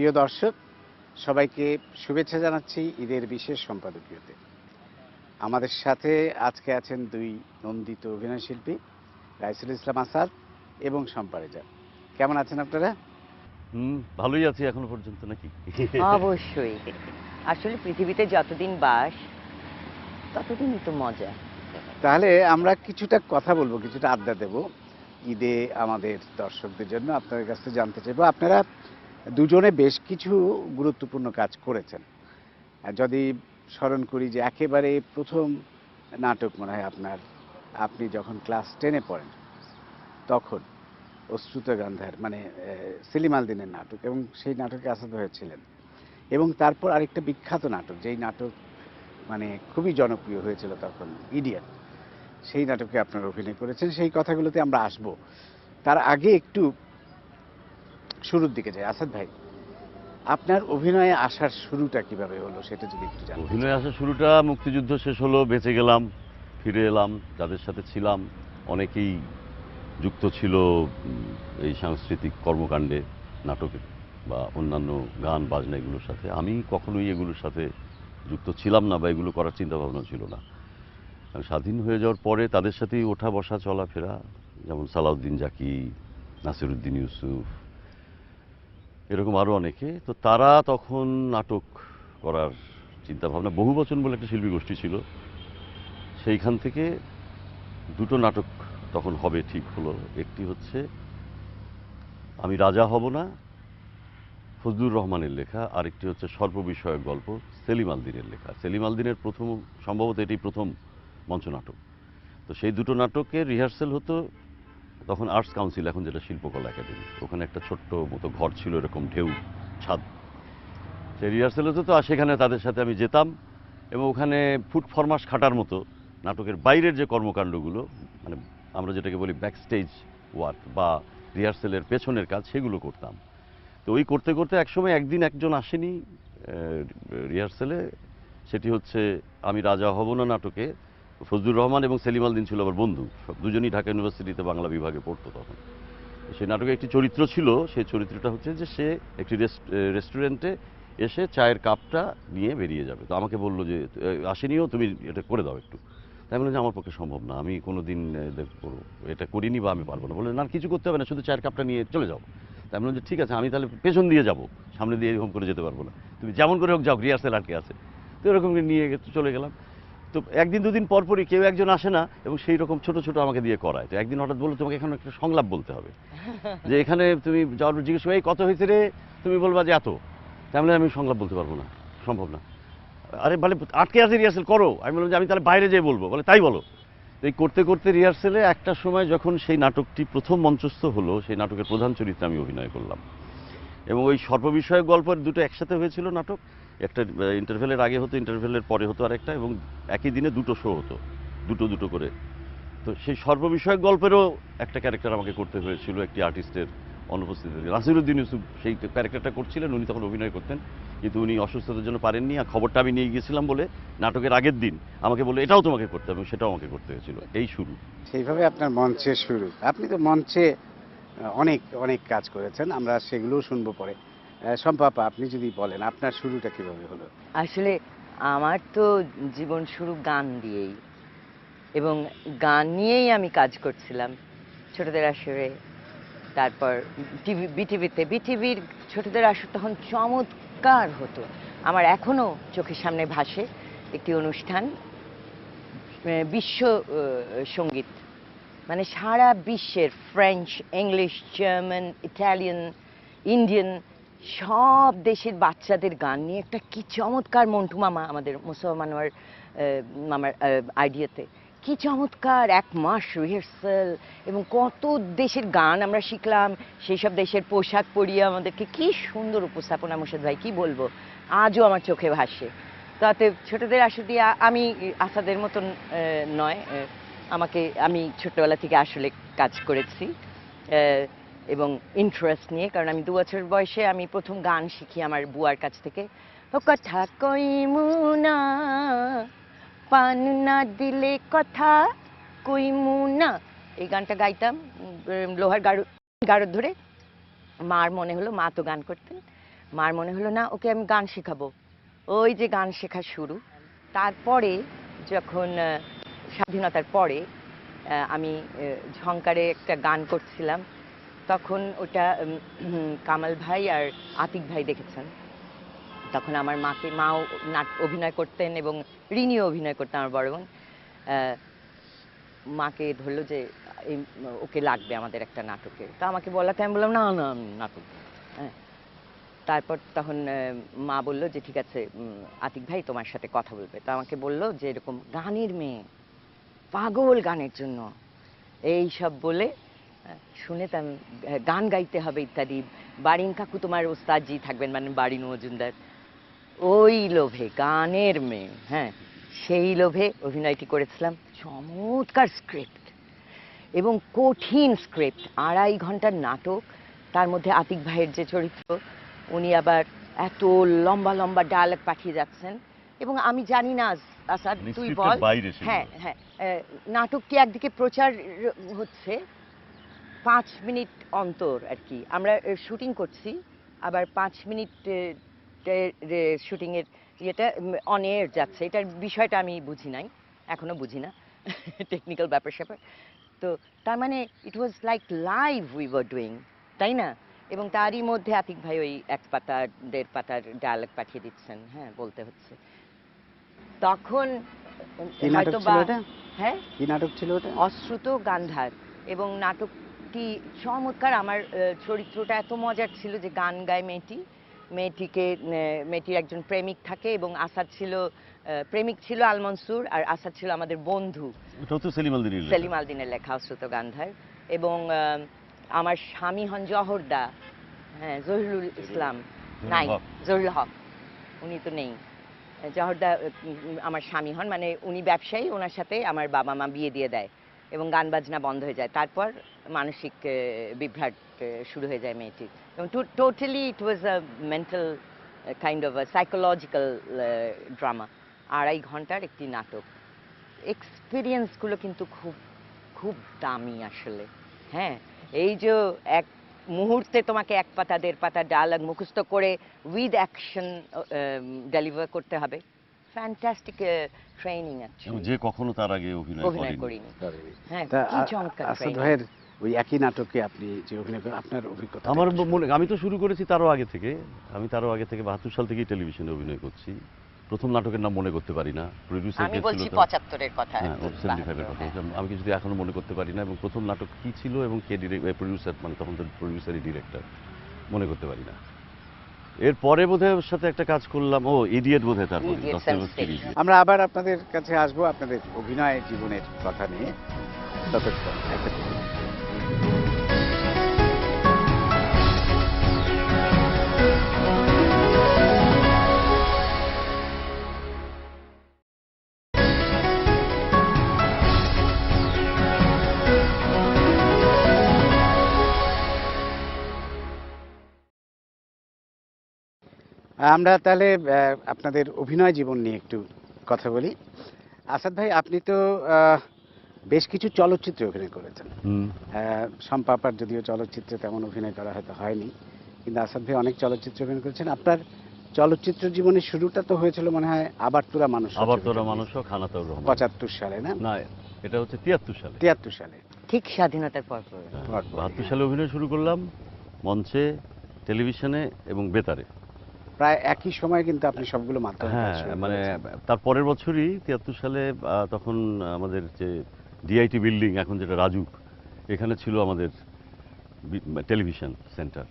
প্রিয় দর্শক, সবাইকে শুভেচ্ছা জানাচ্ছি ঈদের বিশেষ সম্পাদকীয়তে। আমাদের সাথে আজকে আছেন দুই নন্দিত অভিনয়শিল্পী রাইসুল ইসলাম আসাদ এবং শম্পা রেজা। কেমন আছেন আপনারা? ভালোই আছি এখনো পর্যন্ত, নাকি? অবশ্যই। আসলে পৃথিবীতে যতদিন বাস ততদিনই তো মজা। তাহলে আমরা কিছুটা কথা বলবো, কিছুটা আড্ডা দেব ঈদে আমাদের দর্শকদের জন্য। আপনাদের কাছে জানতে চাইবো, আপনারা দুজনে বেশ কিছু গুরুত্বপূর্ণ কাজ করেছেন। যদি স্মরণ করি যে একেবারে প্রথম নাটক মনে হয় আপনার, আপনি যখন ক্লাস 10-এ পড়েন তখন অশ্রুত গান্ধার মানে সেলিম আল দীনের নাটক, এবং সেই নাটকে আসাদ হয়েছিলেন। এবং তারপর আরেকটা বিখ্যাত নাটক, যেই নাটক মানে খুবই জনপ্রিয় হয়েছিল তখন, ইডিয়ট, সেই নাটকে আপনারা অভিনয় করেছেন। সেই কথাগুলোতে আমরা আসব। তার আগে একটু শুরুর দিকে যাই। আসাদ ভাই, আপনার অভিনয়ে আসার শুরুটা কিভাবে হলো সেটা যদি একটু জানেন। অভিনয়ে আসার শুরুটা মুক্তিযুদ্ধ শেষ হলো, বেঁচে গেলাম, ফিরে এলাম। যাদের সাথে ছিলাম অনেকেই যুক্ত ছিল এই সাংস্কৃতিক কর্মকাণ্ডে, নাটকে বা অন্যান্য গান বাজনা এগুলোর সাথে। আমি কখনোই এগুলোর সাথে যুক্ত ছিলাম না বা এগুলো করার চিন্তা ভাবনা ছিল না। আমি স্বাধীন হয়ে যাওয়ার পরে তাদের সাথেই ওঠা বসা চলাফেরা, যেমন সালাউদ্দিন জাকি, নাসিরুদ্দিন ইউসুফ, এরকম আরও অনেকে। তো তারা তখন নাটক করার চিন্তা ভাবনা, বহুবচন বলে একটা শিল্পী গোষ্ঠী ছিল, সেইখান থেকে দুটো নাটক তখন হবে ঠিক হলো। একটি হচ্ছে আমি রাজা হব না, ফজলুর রহমানের লেখা, আরেকটি হচ্ছে সর্ববিষয়ক গল্প, সেলিম আল দীনের লেখা। সেলিম আল দীনের প্রথম, সম্ভবত এটি প্রথম মঞ্চনাটক। তো সেই দুটো নাটকের রিহার্সেল হতো তখন আর্টস কাউন্সিল, এখন যেটা শিল্পকলা একাডেমি। ওখানে একটা ছোট্ট মতো ঘর ছিল, এরকম ঢেউ ছাদ। সেই রিহার্সেল হতো, তো আর সেখানে তাদের সাথে আমি যেতাম এবং ওখানে ফুট ফরমাস খাটার মতো নাটকের বাইরের যে কর্মকাণ্ডগুলো, মানে আমরা যেটাকে বলি ব্যাক স্টেজ ওয়ার্ক বা রিহার্সেলের পেছনের কাজ, সেগুলো করতাম। তো ওই করতে করতে একসময় একদিন একজন আসেনি রিহার্সেলে, সেটি হচ্ছে আমি রাজা হব না নাটকে ফজলুর রহমান এবং সেলিম আল দীন ছিল আমার বন্ধু, দুজনই ঢাকা ইউনিভার্সিটিতে বাংলা বিভাগে পড়তো তখন। সেই নাটকে একটি চরিত্র ছিল, সেই চরিত্রটা হচ্ছে যে সে একটি রেস্টুরেন্টে এসে চায়ের কাপটা নিয়ে বেরিয়ে যাবে। তো আমাকে বললো যে আসেনিও, তুমি এটা করে দাও একটু। তাই বললাম যে আমার পক্ষে সম্ভব না, আমি কোনো দিন এটা করিনি বা আমি পারবো না। বললেন না, কিছু করতে হবে না, শুধু চায়ের কাপটা নিয়ে চলে যাও। তাই বললাম যে ঠিক আছে, আমি তাহলে পেছন দিয়ে যাব, সামনে দিয়ে এরকম করে যেতে পারবো না, তুমি যেমন করে হোক যাও, রিহার্সেল আটকে আছে। তো এরকম নিয়ে চলে গেলাম। তো একদিন দুদিন পরপরই কেউ একজন আসে না এবং সেই রকম ছোট ছোট আমাকে দিয়ে করায়। তো একদিন হঠাৎ বললো, তোমাকে এখানে একটা সংলাপ বলতে হবে, যে এখানে তুমি যাওয়ার পর জিজ্ঞেস করে এই কত হয়েছে রে, তুমি বলবা যে এত। তাহলে আমি সংলাপ বলতে পারবো না, সম্ভব না। আরে বলে আটকে আছে, রিহার্সেল করো। আমি বললাম যে আমি তাহলে বাইরে যেয়ে বলবো। বলে তাই বলো। তো এই করতে করতে রিহার্সেলে একটা সময় যখন সেই নাটকটি প্রথম মঞ্চস্থ হলো, সেই নাটকের প্রধান চরিত্রে আমি অভিনয় করলাম। এবং ওই সর্ববিষয়ক গল্পের দুটো একসাথে হয়েছিল নাটক। একটা ইন্টারভেলের আগে হতো, ইন্টারভেলের পরে হতো আরেকটা, এবং একই দিনে দুটো শো হতো, দুটো দুটো করে। তো সেই সর্ববিষয়ক গল্পেরও একটা ক্যারেক্টার আমাকে করতে হয়েছিল একটি আর্টিস্টের অনুপস্থিতিতে। নাসিরুদ্দিন ইউসুফ সেই ক্যারেক্টারটা করছিলেন, উনি তখন অভিনয় করতেন, কিন্তু উনি অসুস্থতার জন্য পারেননি। আর খবরটা আমি নিয়ে গিয়েছিলাম বলে নাটকের আগের দিন আমাকে বললো এটাও তোমাকে করতে হবে, এবং সেটাও আমাকে করতে হয়েছিল। এই শুরু। সেইভাবে আপনার মঞ্চের শুরু। আপনি তো মঞ্চে অনেক অনেক কাজ করেছেন, আমরা সেগুলোও শুনবো পরে। শম্পা আপা, আপনি যদি বলেন আপনার শুরুটা কিভাবে হলো। আসলে আমার তো জীবন শুরু গান দিয়েই, এবং গান নিয়েই আমি কাজ করছিলাম ছোটদের আসরে। তারপর বিটিভির ছোটদের আসর তখন চমৎকার হতো। আমার এখনো চোখের সামনে ভাসে একটি অনুষ্ঠান, বিশ্ব সঙ্গীত, মানে সারা বিশ্বের French, English, German, Italian, Indian সব দেশের বাচ্চাদের গান নিয়ে একটা কি চমৎকার, মন্টু মামা, আমাদের মুস্তফা মানোয়ার মামার আইডিয়াতে, কি চমৎকার 1 মাস রিহার্সাল, এবং কত দেশের গান আমরা শিখলাম। সেই সব দেশের পোশাক পরিয়ে আমাদেরকে কি সুন্দর উপস্থাপনা, মোর্শেদ ভাই কি বলবো, আজও আমার চোখে ভাসে। তাতে ছোটদের আসর দিয়ে আমি আসাদের মতন নয়, আমি ছোটবেলা থেকে আসলে কাজ করেছি এবং ইন্টারেস্ট নিয়ে, কারণ আমি 2 বছর বয়সে আমি প্রথম গান শিখি আমার বুয়ার কাছ থেকে। ও কথা কইমু না, পান না দিলে কথা কইমু না, এই গানটা গাইতাম লোহার গাড় ধরে। মার মনে হলো, মা তো গান করতেন, মার মনে হলো না, ওকে আমি গান শেখাবো। ওই যে গান শেখা শুরু। তারপরে যখন স্বাধীনতার পরে আমি ঝংকারে একটা গান করছিলাম, তখন ওটা কামাল ভাই আর আতিক ভাই দেখেছেন। তখন আমার মাও অভিনয় করতেন এবং রিনিও অভিনয় করতেন, আমার বড় বোন। মাকে ধরলো যে ওকে লাগবে আমাদের একটা নাটকে। তো আমাকে বলাতে আমি বললাম না না আমি নাটক। হ্যাঁ, তারপর তখন মা বললো যে ঠিক আছে, আতিক ভাই তোমার সাথে কথা বলবে। তো আমাকে বললো যে এরকম গানের মেয়ে, পাগল গানের জন্য, এই সব বলে শুনে তো আমি গান গাইতে হবে ইত্যাদি। বারিন কাকু তোমার ওস্তাদজি থাকবেন, মানে বারিন মজুমদার। ওই লোভে, গানের মেয়ে, হ্যাঁ, সেই লোভে অভিনয়টি করেছিলাম। চমৎকার স্ক্রিপ্ট এবং কঠিন স্ক্রিপ্ট, 2.5 ঘন্টার নাটক। তার মধ্যে আতিক ভাইয়ের যে চরিত্র, উনি আবার এত লম্বা লম্বা ডায়ালগ পাঠিয়ে যাচ্ছেন। এবং আমি জানি না আসাদ, তুই বল। হ্যাঁ হ্যাঁ, নাটকটি একদিকে প্রচার হচ্ছে 5 মিনিট অন্তর আর কি, আমরা শুটিং করছি, আবার 5 মিনিট শুটিং এর ইয়েটা অন এয়ার যাচ্ছে। এটার বিষয়টা আমি বুঝি নাই, এখনো বুঝি না, টেকনিক্যাল ব্যাপার স্যাপার। তো তার মানে it was like live we were doing, তাই না? এবং তারই মধ্যে আতিক ভাই ওই 1 পাতা 1.5 পাতার ডায়ালগ পাঠিয়ে দিচ্ছেন, হ্যাঁ, বলতে হচ্ছে। তখন হয়তো বা, হ্যাঁ, কি নাটক ছিল ওটা? অশ্রুত গান্ধার। এবং নাটকটি চমৎকার। আমার চরিত্রটা এত মজার ছিল যে গান গায় মেয়েটির একজন প্রেমিক থাকে, এবং আসাদ ছিল প্রেমিক ছিল আল মনসুর, আর আসাদ ছিল আমাদের বন্ধু। ওটাও তো সেলিম আলদিনের লেখা অশ্রুত গান্ধার। এবং আমার স্বামী হন জহরদা, হ্যাঁ, জহিরুল ইসলাম, নাই জহিরুল হক, উনি তো নেই। জহরদা আমার স্বামী হন, মানে উনি ব্যবসায়ী, ওনার সাথে আমার বাবা মা বিয়ে দিয়ে দেয় এবং গান বাজনা বন্ধ হয়ে যায়। তারপর মানসিক বিভ্রাট শুরু হয়ে যায় মেয়েটির। এবং totally it was a mental kind of a psychological drama. 2.5 ঘন্টার একটি নাটক। এক্সপিরিয়েন্সগুলো কিন্তু খুব খুব দামি আসলে। হ্যাঁ, এই যে এক মুহূর্তে তোমাকে 1 পাতা 1.5 পাতা ডায়ালগ মুখস্থ করে উইথ অ্যাকশন ডেলিভার করতে হবে। ফ্যান্টাস্টিক ট্রেনিং আছে, যে কখনো তার আগে অভিনয় করিনি। হ্যাঁ, তা কি চমৎকার আসাদ training। ভাইয়ের ওই একই নাটকে আপনি যে অভিনয় করেন, আপনার অভিজ্ঞতা? আমার মনে, আমি তো শুরু করেছি তারও আগে থেকে। আমি তারও আগে থেকে 72 সাল থেকেই টেলিভিশনে অভিনয় করছি। প্রথম নাটকের নাম মনে করতে পারি না, প্রডিউসার আমি কে বলছি ছিল, 75 এর কথা, হ্যাঁ 75 এর কথা। আমি কিছু এখনো মনে করতে পারি না, এবং প্রথম নাটক কি ছিল এবং কে প্রডিউসার, মানে তখন তো প্রডিউসারই ডিরেক্টর, মনে করতে পারি না। এরপরে বোধহয় ওর সাথে একটা কাজ করলাম, ও ইডিয়েট বোধহয়, তারপরে Idiot, দস্তয়েভস্কির Sensation। ইডিয়েট। আমরা আবার আপনাদের কাছে আসবো আপনাদের অভিনয় জীবনের কথা নিয়ে, ততক্ষণ একটা আমরা তাহলে আপনাদের অভিনয় জীবন নিয়ে একটু কথা বলি। আসাদ ভাই, আপনি তো বেশ কিছু চলচ্চিত্রে অভিনয় করেছেন। সম্পাপার যদিও চলচ্চিত্রে তেমন অভিনয় করা হয়তো হয়নি, কিন্তু আসাদ ভাই অনেক চলচ্চিত্রে অভিনয় করেছেন। আপনার চলচ্চিত্র জীবনের শুরুটা তো হয়েছিল মনে হয় আবার তোরা মানুষ, খানাতাউর রহমান, 75 সালে, না? না, এটা হচ্ছে 73 সালে। 73 সালে, ঠিক স্বাধীনতার পর। 72 সালে অভিনয় শুরু করলাম, মঞ্চে, টেলিভিশনে এবং বেতারে। প্রায় একই সময় কিন্তু আপনি সবগুলো মাধ্যমে কাজ হ্যাঁ, শুরু মানে করেছেন। তার পরের বছরই 73 সালে তখন আমাদের যে ডিআইটি বিল্ডিং, এখন যেটা রাজুক, এখানে ছিল আমাদের টেলিভিশন সেন্টার।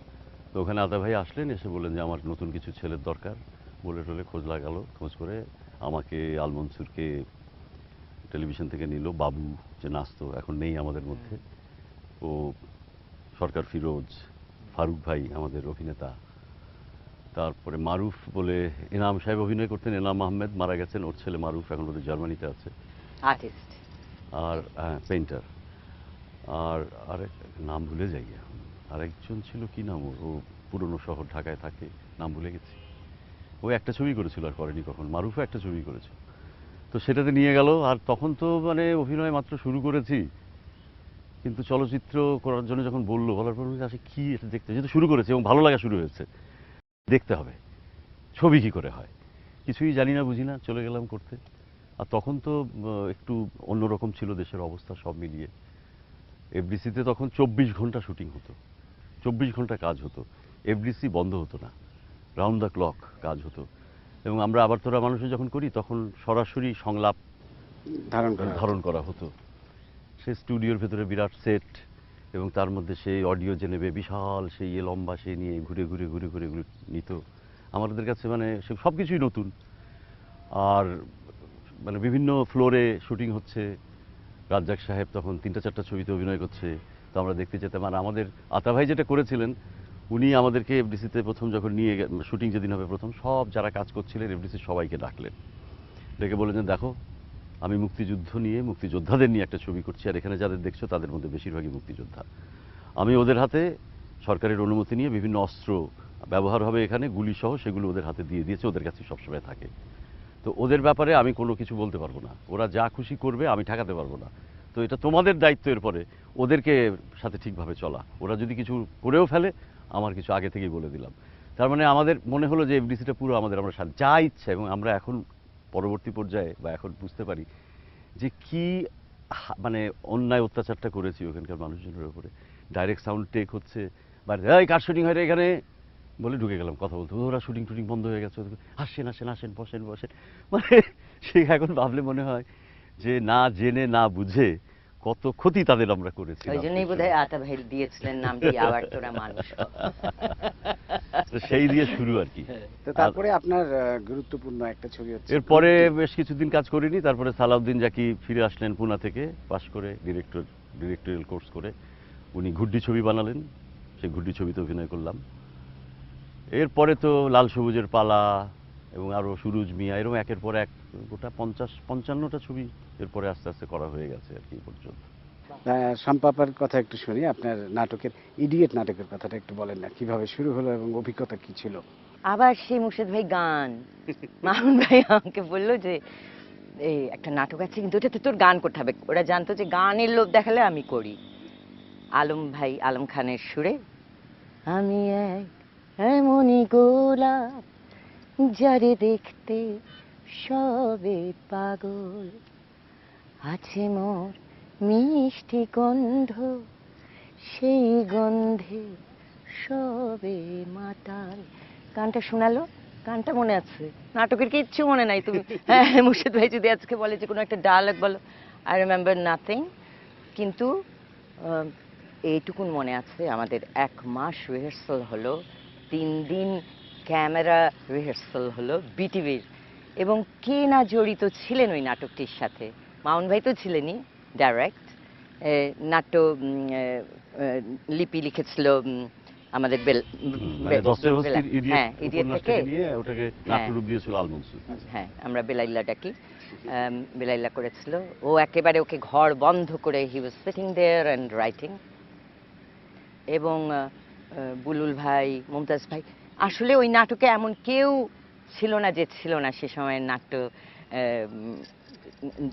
তো ওখানে আদা ভাই আসলেন, এসে বললেন যে আমার নতুন কিছু ছেলের দরকার। বলে টলে খোঁজ লাগালো, খোঁজ করে আমাকে, আল মনসুরকে টেলিভিশন থেকে নিল। বাবু যে নাচতো, এখন নেই আমাদের মধ্যে, ও সরকার ফিরোজ, ফারুক ভাই আমাদের অভিনেতা, তারপরে মারুফ বলে এনাম সাহেব অভিনয় করতেন, এনাম আহমেদ মারা গেছেন, ওর ছেলে মারুফ এখন বোধহয় জার্মানিতে আছে, আর্টিস্ট, আর পেইন্টার। আর আরেক নাম ভুলে যাই এখন, আরেকজন ছিল, কি নাম ওর, ও পুরনো শহর ঢাকায় থাকে, নাম ভুলে গেছি। ও একটা ছবি করেছিল আর করেনি কখন, মারুফও একটা ছবি করেছিল। তো সেটাতে নিয়ে গেল। আর তখন তো মানে অভিনয় মাত্র শুরু করেছি, কিন্তু চলচ্চিত্র করার জন্য যখন বলার পর আসে কি এটা দেখতে, যেহেতু শুরু করেছি এবং ভালো লাগা শুরু হয়েছে, দেখতে হবে ছবি কি করে হয়, কিছুই জানি না বুঝি না, চলে গেলাম করতে। আর তখন তো একটু অন্যরকম ছিল দেশের অবস্থা সব মিলিয়ে। এফডিসিতে তখন 24 ঘন্টা শুটিং হতো, 24 ঘন্টা কাজ হতো, এফডিসি বন্ধ হতো না, রাউন্ড দ্য ক্লক কাজ হতো। এবং আমরা আবার তোরা মানুষে যখন করি তখন সরাসরি সংলাপ ধারণ করা হতো। সে স্টুডিওর ভেতরে বিরাট সেট, এবং তার মধ্যে সেই অডিও যে নেবে বিশাল সেই লম্বা সে নিয়ে ঘুরে ঘুরে ঘুরে ঘুরে এগুলো নিত আমাদের কাছে, মানে সে সব কিছুই নতুন। আর মানে বিভিন্ন ফ্লোরে শুটিং হচ্ছে, রাজ্জাক সাহেব তখন 3-4টা ছবিতে অভিনয় করছে, তো আমরা দেখতে যেতাম। আর আমাদের আতা ভাই যেটা করেছিলেন, উনি আমাদেরকে এফডিসিতে প্রথম যখন নিয়ে শুটিং যেদিন হবে প্রথম, সব যারা কাজ করছিলেন এফডিসির সবাইকে ডাকলেন, ডেকে বললেন যে দেখো আমি মুক্তিযোদ্ধাদের নিয়ে একটা ছবি করছি, আর এখানে যাদের দেখছো তাদের মধ্যে বেশিরভাগই মুক্তিযোদ্ধা। আমি ওদের হাতে সরকারের অনুমতি নিয়ে বিভিন্ন অস্ত্র ব্যবহার হবে এখানে, গুলি সহ, সেগুলো ওদের হাতে দিয়ে দিয়েছে, ওদের কাছে সবসময় থাকে। তো ওদের ব্যাপারে আমি কোনো কিছু বলতে পারবো না, ওরা যা খুশি করবে, আমি ঠেকাতে পারবো না। তো এটা তোমাদের দায়িত্ব এরপরে ওদেরকে সাথে ঠিকভাবে চলা, ওরা যদি কিছু করেও ফেলে আমার কিছু আগে থেকেই বলে দিলাম। তার মানে আমাদের মনে হলো যে এফডিসিটা পুরো আমাদের, আমরা যা ইচ্ছা। এবং আমরা এখন পরবর্তী পর্যায়ে বা এখন বুঝতে পারি যে কি মানে অন্যায় অত্যাচারটা করেছি ওখানকার মানুষজনের উপরে। ডাইরেক্ট সাউন্ড টেক হচ্ছে, বা এই কার শুটিং হয় এখানে বলে ঢুকে গেলাম কথা বলতে, ওরা শুটিং টুটিং বন্ধ হয়ে গেছে, আসেন আসেন আসেন বসেন বসেন। মানে সে এখন ভাবলে মনে হয় যে না জেনে না বুঝে কত ক্ষতি তাদের আমরা করেছি। ওই জন্যই বোধহয় আতা ভাই দিয়েছিলেন নামটি আবার তোরা মানুষ হ। তো সেই দিয়ে শুরু আর কি। তো তারপরে আপনার গুরুত্বপূর্ণ একটা ছবি হচ্ছে, এরপরে বেশ কিছুদিন কাজ করিনি, তারপরে সালাউদ্দিন জাকি ফিরে আসলেন পুনা থেকে পাশ করে, ডিরেক্টরিয়াল কোর্স করে। উনি ঘুড্ডি ছবি বানালেন, সেই ঘুড্ডি ছবিতে অভিনয় করলাম। এরপরে তো লাল সবুজের পালা এবং আরও সুরুজ মিয়া, এরকম একের পর এক গোটা 50-55টা ছবি এরপরে আস্তে আস্তে করা হয়ে গেছে আর কি পর্যন্ত। শম্পাপার কথা একটু শুনি, আপনার নাটকের ইডিয়েট নাটকের কথাটা একটু বলেন না, কিভাবে শুরু হলো এবং অভিজ্ঞতা কি ছিল? আবার সেই মুর্শিদ ভাই গান, মামুন ভাই আমাকে বললো যে এই একটা নাটক আছে কিন্তু ওটাতে তোর গান করতে হবে। ওরা জানতো যে গানের লোভ দেখালে আমি করি। আলম খানের সুরে, আমি এক এমনই গোলাপ যারে দেখতে সবে পাগল, আছে মোর মিষ্টি গন্ধ, সেই গন্ধে সবে মাতাল। গানটা শোনালো, গানটা মনে আছে, নাটকের কিচ্ছু মনে নাই। তুমি হ্যাঁ মুর্শিদ ভাই যদি আজকে বলে যে কোনো একটা ডায়ালগ বলো, আই রিমেম্বার নাথিং। কিন্তু এইটুকুন মনে আছে, আমাদের 1 মাস রিহার্সাল হলো, 3 দিন ক্যামেরা রিহার্সাল হলো বিটিভির। এবং কে না জড়িত ছিলেন ওই নাটকটির সাথে, মামুন ভাই তো ছিলেনই ডাইরেক্ট। নাট্য লিপি লিখেছিল আমাদের হ্যাঁ ইডিয়েট থেকে ওটাকে নাট্যরূপ দিয়েছিল আল মনসুর। হ্যাঁ আমরা বেলাইল্লা ডাকি, বেলাইল্লা করেছিল। ও একেবারে ওকে ঘর বন্ধ করে he was sitting there and writing. এবং বুলুল ভাই, মুমতাজ ভাই, আসলে ওই নাটকে এমন কেউ ছিল না যে ছিল না সে সময়ের নাট্য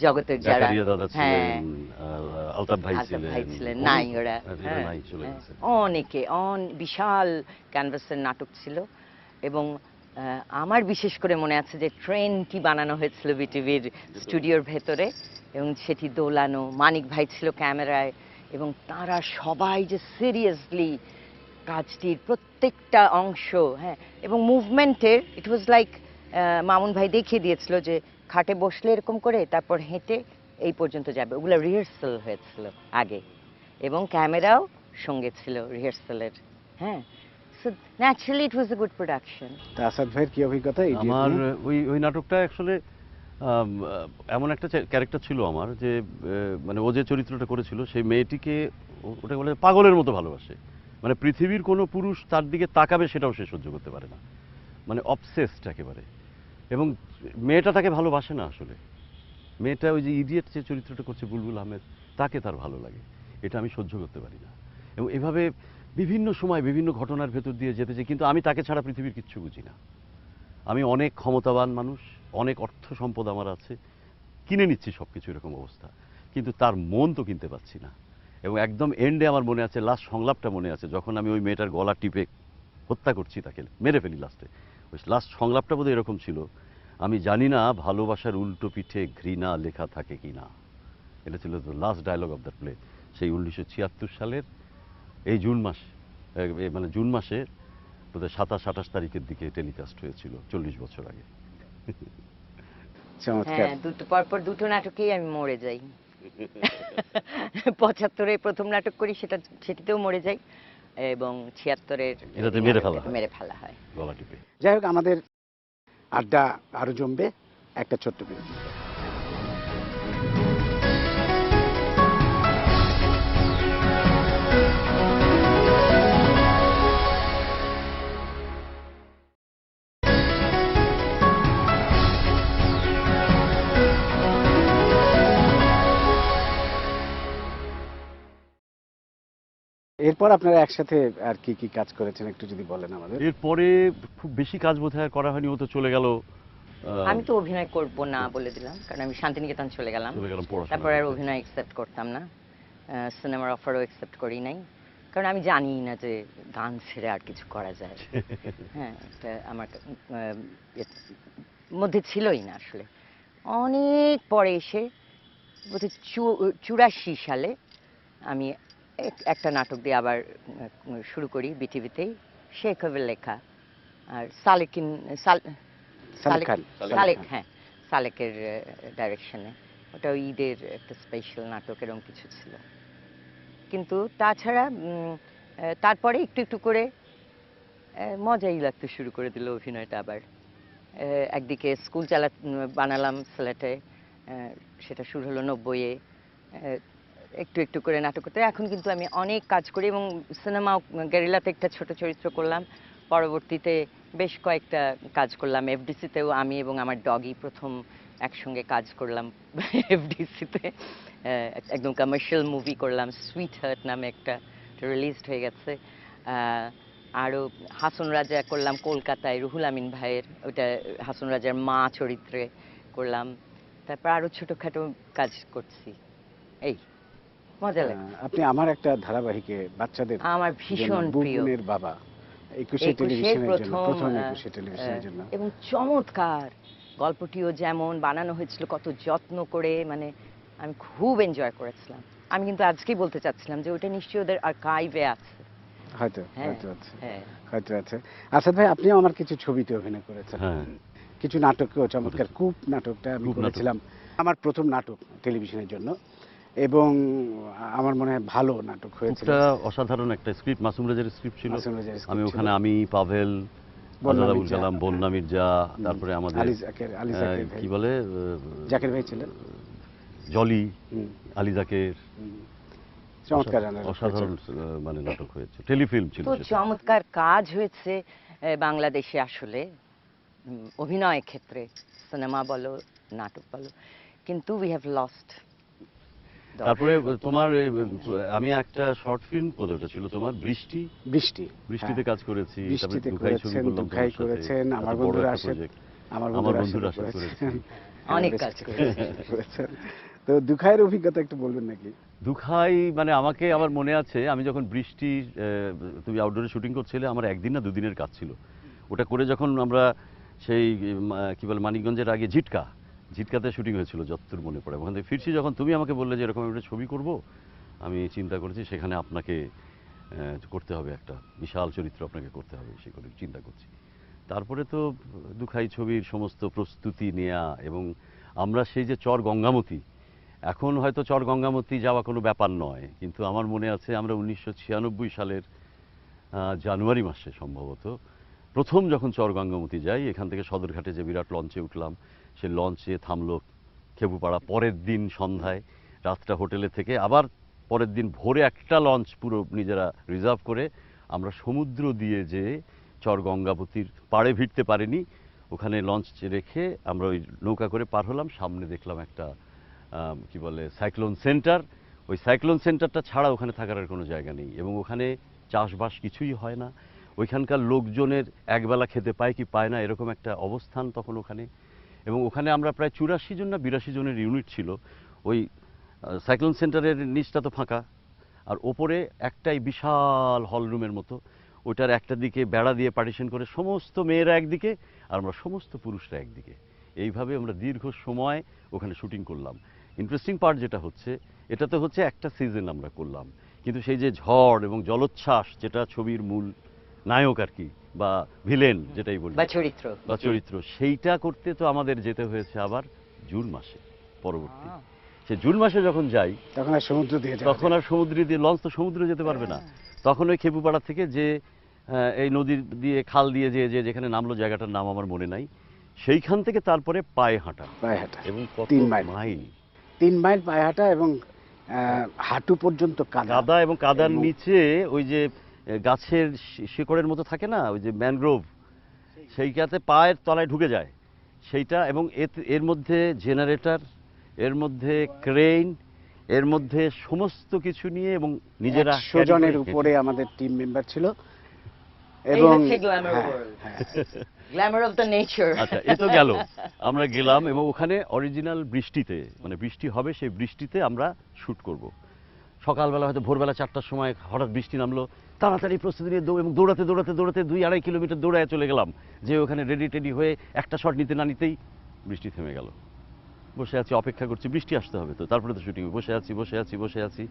জগতের যারা। হ্যাঁ আলতাফ ভাই ছিলেন, নাই ওরা অনেকে বিশাল ক্যানভাসের নাটক ছিল। এবং আমার বিশেষ করে মনে আছে যে ট্রেনটি বানানো হয়েছিল বিটিভির স্টুডিওর ভেতরে, এবং সেটি দোলানো, মানিক ভাই ছিল ক্যামেরায়, এবং তারা সবাই যে সিরিয়াসলি কাজটির প্রত্যেকটা অংশ, হ্যাঁ, এবং মুভমেন্টের ইট ওয়াজ লাইক মামুন ভাই দেখিয়ে দিয়েছিল যে খাটে বসলে এরকম করে তারপর হেঁটে এই পর্যন্ত যাবে। ওগুলো রিহার্সাল হয়েছিল আগে, এবং ক্যামেরাও সঙ্গে ছিল রিহার্সালের। হ্যাঁ, so naturally it was a good production. তা আসাদ ভাইয়ের কি অভিজ্ঞতা? আমার ওই নাটকটা অ্যাকচুয়ালি এমন একটা ক্যারেক্টার ছিল আমার, যে মানে ও যে চরিত্রটা করেছিল সেই মেয়েটিকে ওটা বলে পাগলের মতো ভালোবাসে। মানে পৃথিবীর কোনো পুরুষ তার দিকে তাকাবে সেটাও সে সহ্য করতে পারে না, মানে অবসেসড একেবারে। এবং মেয়েটা তাকে ভালোবাসে না আসলে, মেয়েটা ওই যে ইডিয়েট যে চরিত্রটা করছে বুলবুল আহমেদ, তাকে তার ভালো লাগে, এটা আমি সহ্য করতে পারি না। এবং এভাবে বিভিন্ন সময় বিভিন্ন ঘটনার ভেতর দিয়ে যেতে চাই, কিন্তু আমি তাকে ছাড়া পৃথিবীর কিচ্ছু বুঝি না। আমি অনেক ক্ষমতাবান মানুষ, অনেক অর্থ সম্পদ আমার আছে, কিনে নিচ্ছি সব কিছু, এরকম অবস্থা, কিন্তু তার মন তো কিনতে পারছি না। এবং একদম এন্ডে আমার মনে আছে, লাস্ট সংলাপটা মনে আছে, যখন আমি ওই মেয়েটার গলা টিপে হত্যা করছি তাকে, মেরে ফেলি লাস্টে। ওই লাস্ট সংলাপটা বোধহয় এরকম ছিল, আমি জানি না ভালোবাসার উল্টো পিঠে ঘৃণা লেখা থাকে কি না। এটা ছিল the last dialogue of the play. সেই 1976 সালের এই জুন মাস, মানে জুন মাসের বোধহয় 27-28 তারিখের দিকে টেলিকাস্ট হয়েছিল 40 বছর আগে। চমৎকার। হ্যাঁ, পরপর দুটো নাটকেই আমি মরে যাই। 75-এ প্রথম নাটক করি, সেটিতেও মরে যাই, এবং 76-এর এটাতে মেরে ফেলা হয়। মেরে ফেলা হয়। গলা টিপে। যাই হোক, আমাদের আড্ডা আরো জমবে একটা ছোট্ট বিরতি। এরপর আপনারা একসাথে আর কি কি কাজ করেছেন একটু যদি বলেন আমাদের। এরপরে খুব বেশি কাজ বোধহয় আর করা হয়নি, ও তো চলে গেল। আমি তো অভিনয় করব না বলে দিলাম, কারণ আমি শান্তিনিকেতন চলে গেলাম। পড়াশোনা তারপর আর করতে। অভিনয় অ্যাকসেপ্ট করতাম না, সিনেমার অফারও অ্যাকসেপ্ট করি নাই, কারণ আমি জানি না যে গান ছেড়ে আর কিছু করা যায়। হ্যাঁ, এটা আমার মধ্যে ছিলই না আসলে। অনেক পরে এসে বোধহয় 84 সালে আমি একটা নাটক দিয়ে আবার শুরু করি বিটিভিতেই, শেখ হবের লেখা। আর সালেকিন সালেক খান। সালেক, হ্যাঁ, সালেকের ডাইরেকশনে। ওটা ঈদের একটা স্পেশাল নাটক, এরকম কিছু ছিল। কিন্তু তাছাড়া তারপরে একটু একটু করে মজাই লাগতে শুরু করে দিল অভিনয়টা আবার। একদিকে স্কুল বানালাম সিলেটে, সেটা শুরু হলো 90-এ। একটু একটু করে নাটক করতে এখন কিন্তু আমি অনেক কাজ করি, এবং সিনেমা গেরিলাতে একটা ছোট চরিত্র করলাম, পরবর্তীতে বেশ কয়েকটা কাজ করলাম। এফডিসিতেও আমি এবং আমার ডগি প্রথম একসঙ্গে কাজ করলাম। এফডিসিতে একদম কমার্শিয়াল মুভি করলাম, সুইট হার্ট নামে একটা, রিলিজড হয়ে গেছে। আরও হাসন রাজা করলাম কলকাতায়, রুহুল আমিন ভাইয়ের, ওটা হাসন রাজার মা চরিত্রে করলাম। তারপর আরও ছোটোখাটো কাজ করছি, এই মজা লাগে। আপনি আমার একটা ধারাবাহিকে বাচ্চাদের আমার ভীষণ প্রিয়, বুবুনের বাবা, 21 টেলিভিশনের জন্য, প্রথম 21 টেলিভিশনের জন্য। এবং চমৎকার গল্পটিও যেমন বানানো হয়েছিল কত যত্ন করে, মানে আমি খুব এনজয় করেছিলাম। আমি কিন্তু আজকেই বলতে চাচ্ছিলাম যে ওটা নিশ্চয়ই ওদের আর্কাইভে আছে। হয়তো হ্যাঁ, হয়তো আছে, হ্যাঁ। হয়তো আছে। আসাদ ভাই, আপনিও আমার কিছু ছবিতে অভিনয় করেছেন, হ্যাঁ, কিছু নাটকেও চমৎকার। কূপ নাটকটা আমি কূপ নাটক। করেছিলাম, আমার প্রথম নাটক টেলিভিশনের জন্য, এবং আমার মনে হয় ভালো নাটক হয়েছিল। খুবটা অসাধারণ একটা স্ক্রিপ্ট, মাসুম রাজার স্ক্রিপ্ট ছিল। মাসুম রাজার script আমি ছিল। ওখানে আমি, পাভেল, বন্যা আজাদ আবুল মির্জা, কালাম, বন্যা মির্জা, তারপরে আমাদের আলী জাকের ভাই, কি বলে জাকের ভাই ছিলেন, জলি, হুম, আলী জাকের। হুম। চমৎকার নাটক অসাধারণ হয়েছে। মানে নাটক হয়েছে, টেলিফিল্ম ছিল তো সেটা। চমৎকার কাজ হয়েছে বাংলাদেশে আসলে অভিনয় ক্ষেত্রে, সিনেমা বলো নাটক বলো, কিন্তু উই হ্যাভ লস্ট। তারপরে তোমার আমি একটা শর্ট ফিল্ম ওটা ছিল তোমার বৃষ্টি, বৃষ্টি, বৃষ্টিতে কাজ করেছি। তারপরে বৃষ্টিতে দুখাই ছবি করেছেন, করলাম দুখাই তোমার সাথে। করেছেন, আমার এত বড় বন্ধুরা একটা আসেন, project। আমার আমার বন্ধুরা বন্ধুরা আসেন সাথে করেছি। অনেক বেশ কাজ করেছেন। তো দুখাইয়ের অভিজ্ঞতা একটু বলবেন নাকি? দুখাই মানে আমাকে আমার মনে আছে, আমি যখন বৃষ্টি তুমি আউটডোরে শুটিং করছিলে, আমার একদিন না দুদিনের কাজ ছিল। ওটা করে যখন আমরা সেই কি বলে মানিকগঞ্জের আগে ঝিটকাতে শুটিং হয়েছিল যতদূর মনে পড়ে, ওখান থেকে ফিরছি যখন তুমি আমাকে বললে যে এরকম একটা ছবি করব, আমি চিন্তা করেছি সেখানে আপনাকে করতে হবে, একটা বিশাল চরিত্র আপনাকে করতে হবে, সে করে চিন্তা করছি। তারপরে তো দুখাই ছবির সমস্ত প্রস্তুতি নেয়া, এবং আমরা সেই যে চর গঙ্গামতী, এখন হয়তো চর গঙ্গামতী যাওয়া কোনো ব্যাপার নয়, কিন্তু আমার মনে আছে আমরা 1996 সালের জানুয়ারি মাসে সম্ভবত প্রথম যখন চর গঙ্গামতী যাই, এখান থেকে সদরঘাটে যে বিরাট লঞ্চে উঠলাম, সে লঞ্চে থামলো খেপুপাড়া। পরের দিন সন্ধ্যায় রাতটা হোটেলে থেকে আবার পরের দিন ভোরে একটা লঞ্চ পুরো নিজেরা রিজার্ভ করে আমরা সমুদ্র দিয়ে যে চর গঙ্গাবতীর পাড়ে ভিড়তে পারিনি, ওখানে লঞ্চ রেখে আমরা ওই নৌকা করে পার হলাম। সামনে দেখলাম একটা কি বলে সাইক্লোন সেন্টার। ওই সাইক্লোন সেন্টারটা ছাড়া ওখানে থাকার আর কোনো জায়গা নেই, এবং ওখানে চাষবাস কিছুই হয় না। ওইখানকার লোকজনের একবেলা খেতে পায় কি পায় না এরকম একটা অবস্থান তখন ওখানে। এবং ওখানে আমরা প্রায় 84 জন না 82 জনের ইউনিট ছিল। ওই সাইক্লোন সেন্টারের নিচটা তো ফাঁকা, আর ওপরে একটাই বিশাল হলরুমের মতো, ওটার একটা দিকে বেড়া দিয়ে পার্টিশন করে সমস্ত মেয়েরা একদিকে আর আমরা সমস্ত পুরুষরা একদিকে, এইভাবে আমরা দীর্ঘ সময় ওখানে শুটিং করলাম। ইন্টারেস্টিং পার্ট যেটা হচ্ছে, এটা তো হচ্ছে একটা সিজন আমরা করলাম, কিন্তু সেই যে ঝড় এবং জলোচ্ছ্বাস, যেটা ছবির মূল নায়ক আর কি, বা ভিলেন যেটাই বলি, বা চরিত্র, সেইটা করতে তো আমাদের যেতে হয়েছে আবার জুন মাসে পরবর্তী। সে জুন মাসে যখন যাই তখন আর সমুদ্র দিয়ে তখন আর সমুদ্র দিয়ে লঞ্চ তো সমুদ্রে যেতে পারবে না। তখন ওই খেপুপাড়া থেকে যে এই নদীর দিয়ে খাল দিয়ে যে যেখানে নামলো, জায়গাটার নাম আমার মনে নাই, সেইখান থেকে তারপরে পায়ে হাঁটা এবং কত 3 মাইল। মাইল 3 মাইল পায়ে হাঁটা এবং হাঁটু পর্যন্ত কাদা, এবং কাদার নিচে ওই যে গাছের শিকড়ের মতো থাকে না, ওই যে ম্যানগ্রোভ, সেইটাতে পায়ের তলায় ঢুকে যায় সেইটা, এবং এর মধ্যে জেনারেটর, এর মধ্যে ক্রেন, এর মধ্যে সমস্ত কিছু নিয়ে, এবং নিজেরা 100 জনের উপরে আমাদের টিম মেম্বার ছিল। এবং গ্ল্যামার অফ দ্য নেচার। আচ্ছা, এ তো গেল, আমরা গেলাম এবং ওখানে অরিজিনাল বৃষ্টিতে, মানে বৃষ্টি হবে, সেই বৃষ্টিতে আমরা শ্যুট করব। সকালবেলা হয়তো ভোরবেলা 4টার সময় হঠাৎ বৃষ্টি নামলো, তাড়াতাড়ি প্রস্তুতি নিয়ে এবং দৌড়াতে দৌড়াতে দৌড়াতে 2-2.5 কিলোমিটার দৌড়ায় চলে গেলাম, যে ওখানে রেডি টেডি হয়ে একটা শট নিতে না নিতেই বৃষ্টি থেমে গেল। বসে আছি, অপেক্ষা করছি, বৃষ্টি আসতে হবে তো, তারপরে তো শুটিং। বসে আছি বসে আছি বসে আছি,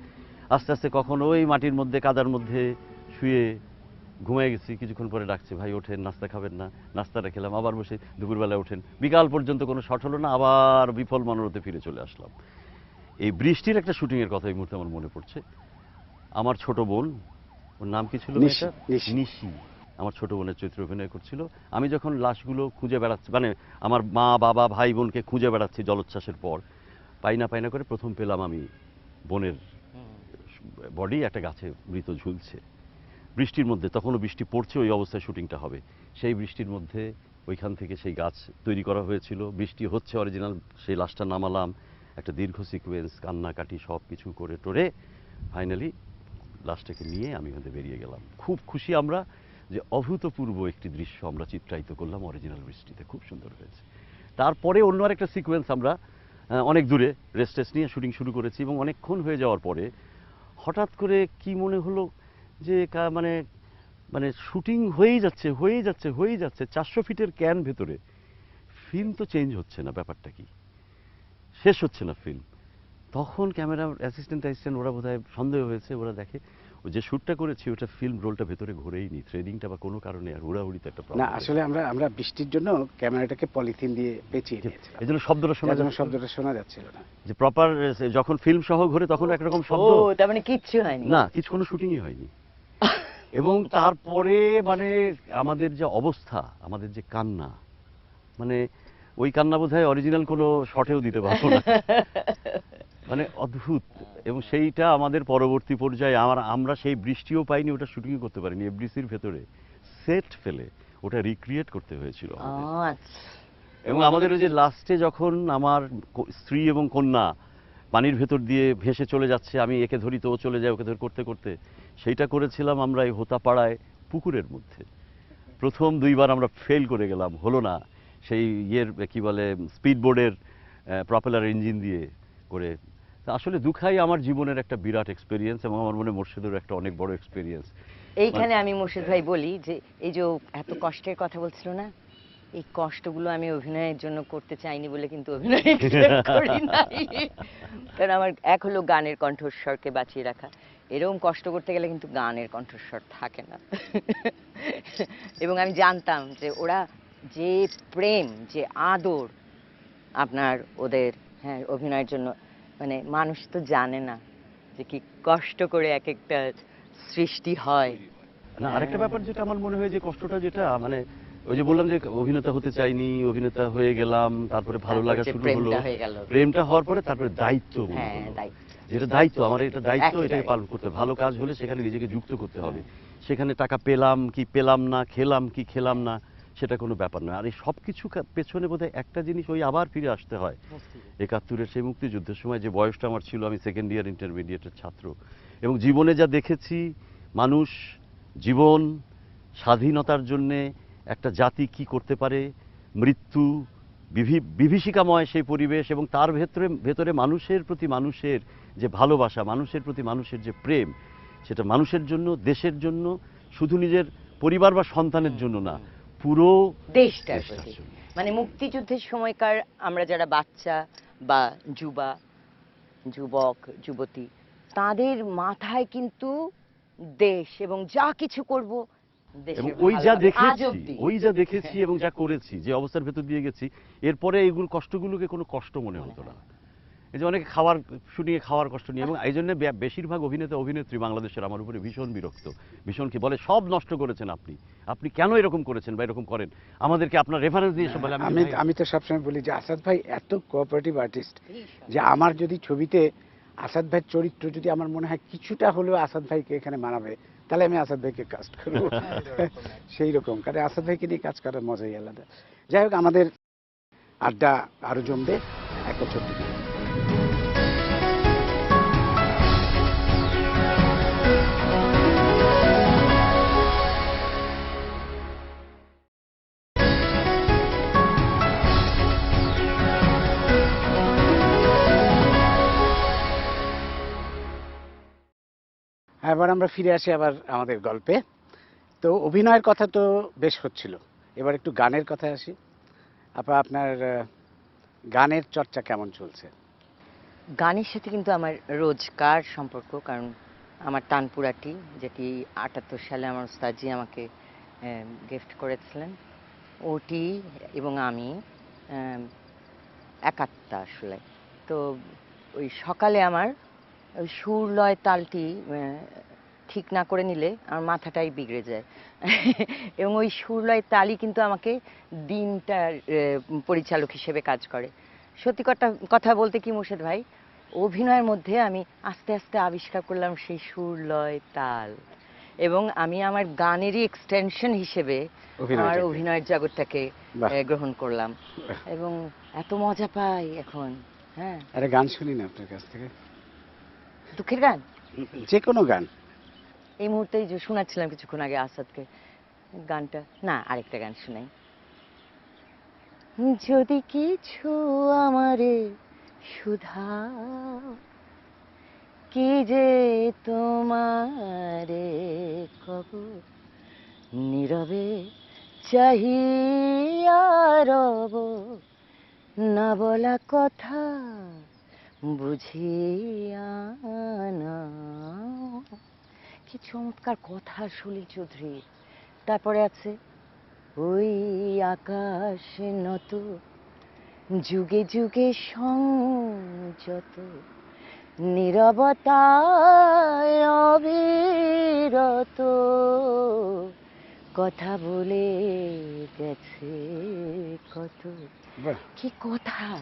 আস্তে আস্তে কখন ওই মাটির মধ্যে কাদার মধ্যে শুয়ে ঘুমিয়ে গেছি। কিছুক্ষণ পরে ডাকছে, ভাই ওঠেন, নাস্তা খাবেন না? নাস্তাটা খেলাম, আবার বসে দুপুরবেলা ওঠেন, বিকাল পর্যন্ত কোনো শট হলো না, আবার বিফল মনোরথে ফিরে চলে আসলাম। এই বৃষ্টির একটা শুটিংয়ের কথা এই মুহূর্তে আমার মনে পড়ছে। আমার ছোট বোন, ওর নাম কি ছিল? নিশি, আমার ছোট বোনের চরিত্রে অভিনয় করছিল। আমি যখন লাশগুলো খুঁজে বেড়াচ্ছি, মানে আমার মা বাবা ভাই বোনকে খুঁজে বেড়াচ্ছি জলোচ্ছ্বাসের পর, পাই না করে প্রথম পেলাম আমি বোনের বডি একটা গাছে মৃত ঝুলছে বৃষ্টির মধ্যে। তখনও বৃষ্টি পড়ছে, ওই অবস্থায় শুটিংটা হবে। সেই বৃষ্টির মধ্যে ওইখান থেকে সেই গাছ তৈরি করা হয়েছিল, বৃষ্টি হচ্ছে, অরিজিনাল সেই লাশটা নামালাম, একটা দীর্ঘ সিকোয়েন্স, কান্নাকাটি সব কিছু করে টোরে ফাইনালি লাশটাকে নিয়ে আমি ওখানে বেরিয়ে গেলাম। খুব খুশি আমরা যে অভূতপূর্ব একটি দৃশ্য আমরা চিত্রায়িত করলাম অরিজিনাল বৃষ্টিতে, খুব সুন্দর হয়েছে। তারপরে অন্য আরেকটা সিকোয়েন্স আমরা অনেক দূরে রেস্ট নিয়ে শুটিং শুরু করেছি, এবং অনেকক্ষণ হয়ে যাওয়ার পরে হঠাৎ করে কি মনে হলো যে মানে মানে শুটিং হয়েই যাচ্ছে 400 ফিটের ক্যান ভেতরে, ফিল্ম তো চেঞ্জ হচ্ছে না, ব্যাপারটা কি, শেষ হচ্ছে না ফিল্ম। তখন ক্যামেরা অ্যাসিস্ট্যান্ট ওরা বোধহয় সন্দেহ হয়েছে, ওরা দেখে ওই যে শ্যুটটা করেছি ওটা ফিল্ম রোলটা ভেতরে ঘোরেইনি, থ্রেডিংটা বা কোনো কারণে, আর হুড়াহুড়িতে একটা না, প্রবলেম। আসলে আমরা বৃষ্টির জন্য ক্যামেরাটাকে পলিথিন দিয়ে পেঁচিয়ে দিয়েছিলাম, এই জন্য শব্দটা শোনা যাচ্ছিল না, যে প্রপার যখন ফিল্ম সহ ঘোরে তখন একরকম শব্দ। ও, তার মানে কিচ্ছু হয়নি না, কিছু কোনো শুটিংই হয়নি। এবং তারপরে মানে আমাদের যে অবস্থা, আমাদের যে কান্না, মানে ওই কান্না বোধহয় অরিজিনাল কোনো শটেও দিতে পারবো না, মানে অদ্ভুত। এবং সেইটা আমাদের পরবর্তী পর্যায়ে আমরা সেই বৃষ্টিও পাইনি, ওটা শুটিংও করতে পারিনি, এফডিসির ভেতরে সেট ফেলে ওটা রিক্রিয়েট করতে হয়েছিল আমাদের। এবং আমাদের ওই যে লাস্টে যখন আমার স্ত্রী এবং কন্যা পানির ভেতর দিয়ে ভেসে চলে যাচ্ছে, আমি একে ধরি তো ও চলে যায়, ওকে ধরে করতে করতে সেইটা করেছিলাম আমরা এই হোতাপাড়ায় পুকুরের মধ্যে। প্রথম 2বার আমরা ফেল করে গেলাম, হলো না, সেই কি বলে স্পিড বোর্ডের প্রপেলার ইঞ্জিন দিয়ে করে। আসলে দুখাই আমার জীবনের একটা বিরাট এক্সপেরিয়েন্স, এবং আমার মনে মোর্শেদেরও একটা অনেক বড় এক্সপেরিয়েন্স। এইখানে আমি মোর্শেদ ভাই বলি যে এই যে এত কষ্টের কথা বলছিল না, এই কষ্টগুলো আমি অভিনয়ের জন্য করতে চাইনি বলে কিন্তু অভিনয় করি নাই। কারণ আমার এক হলো গানের কণ্ঠস্বরকে বাঁচিয়ে রাখা, এরকম কষ্ট করতে গেলে কিন্তু গানের কণ্ঠস্বর থাকে না। এবং আমি জানতাম যে ওরা যে প্রেম, যে আদর আপনার ওদের, হ্যাঁ, অভিনয়ের জন্য, মানে মানুষ তো জানে না যে কি কষ্ট করে এক একটা সৃষ্টি হয়। না, আরেকটা ব্যাপার যেটা আমার মনে হয় যে কষ্টটা যেটা, মানে ওই যে বললাম যে অভিনেতা হতে চাইনি, অভিনেতা হয়ে গেলাম, তারপরে ভালো লাগা শুরু হলো, প্রেমটা হওয়ার পরে তারপরে দায়িত্ব, যেটা দায়িত্ব আমার, এটা দায়িত্ব, এটাকে পালন করতে, ভালো কাজ হলে সেখানে নিজেকে যুক্ত করতে হবে। সেখানে টাকা পেলাম কি পেলাম না, খেলাম কি খেলাম না, সেটা কোনো ব্যাপার নয়। আর এই সব কিছু পেছনে বোধহয় একটা জিনিস, ওই আবার ফিরে আসতে হয় 71-এর সেই মুক্তিযুদ্ধের সময় যে বয়সটা আমার ছিল, আমি সেকেন্ড ইয়ার ইন্টারমিডিয়েটের ছাত্র, এবং জীবনে যা দেখেছি, মানুষ জীবন স্বাধীনতার জন্যে একটা জাতি কি করতে পারে, মৃত্যু, বিভীষিকাময় সেই পরিবেশ, এবং তার ভেতরে মানুষের প্রতি মানুষের যে ভালোবাসা, মানুষের প্রতি মানুষের যে প্রেম, সেটা মানুষের জন্য, দেশের জন্য, শুধু নিজের পরিবার বা সন্তানের জন্য না, পুরো দেশটার দেশটার প্রতি। জন্য। মানে মুক্তিযুদ্ধের সময়কার আমরা যারা বাচ্চা বা যুবক যুবতী, তাদের মাথায় কিন্তু দেশ এবং যা কিছু করব এবং দেশের ওই ভালো যা হবে। আজ দেখেছি, অবধি ওই যা দেখেছি এবং যা করেছি, যে অবস্থার ভেতর দিয়ে গেছি, এরপরে এইগুলো কষ্টগুলোকে কোনো কষ্ট মনে হতো না। এই যে অনেকে খাওয়ার শুনিয়ে খাওয়ার কষ্ট নিয়ে, এবং এই জন্য বেশিরভাগ অভিনেতা অভিনেত্রী বাংলাদেশের আমার উপরে ভীষণ বিরক্ত, ভীষণ কি বলে, সব নষ্ট করেছেন আপনি, আপনি কেন এরকম করেছেন বা এরকম করেন, আমাদেরকে আপনার রেফারেন্স দিয়ে এসব বলে। আমি আমি তো সবসময় বলি যে আসাদ ভাই এত কোঅপারেটিভ আর্টিস্ট যে আমার যদি ছবিতে আসাদ ভাইয়ের চরিত্র যদি আমার মনে হয় কিছুটা হলেও আসাদ ভাইকে এখানে মানাবে, তাহলে আমি আসাদ ভাইকে কাস্ট করবো। সেই রকম, কারণ আসাদ ভাইকে নিয়ে কাজ করার মজাই আলাদা। যাই হোক, আমাদের আড্ডা আরো জমবে একটা ছোট্ট বিরতি। এবার আমরা ফিরে আসি আবার আমাদের গল্পে। তো অভিনয়ের কথা তো বেশ হচ্ছিল, এবার একটু গানের কথা আসি। আপনার গানের চর্চা কেমন চলছে? গানের সাথে কিন্তু আমার রোজকার সম্পর্ক, কারণ আমার তানপুরাটি, যেটি ৭৮ সালে আমার ওস্তাদজি আমাকে গিফট করেছিলেন, ওটি এবং আমি একাত্মা আসলে। তো ওই সকালে আমার ওই সুর লয় তালটি ঠিক না করে নিলে আমার মাথাটাই বিগড়ে যায়। এবং ওই সুর লয় তালই কিন্তু আমাকে দিনটার পরিচালক হিসেবে কাজ করে। সত্যি কথা কথা বলতে কি মুর্শেদ ভাই, অভিনয়ের মধ্যে আমি আস্তে আস্তে আবিষ্কার করলাম সেই সুর লয় তাল, এবং আমি আমার গানেরই এক্সটেনশন হিসেবে আমার অভিনয়টাকে। অভিনয়ের জগৎটাকে বাহ। গ্রহণ করলাম, এবং এত মজা পাই এখন। হ্যাঁ, আরে গান শুনি না আপনার কাছ থেকে, দুঃখের গান যে কোনো গান। এই মুহূর্তে যে শোনাচ্ছিলাম কিছুক্ষণ আগে আসাদকে গানটা, না আরেকটা গান শোনাই। যদি কিছু আমারে শুধাও, কি যে তোমারে কব, নীরবে চাহিয়া রব, না বলা কথা বুঝিয়া নাও। কি চমৎকার কথা সলিল চৌধুরী। তারপরে আছে, ওই আকাশ নত যুগে যুগে সংযত, নীরবতায় অবিরত, কথা বলে গেছে কত। বাহ। কি কথা,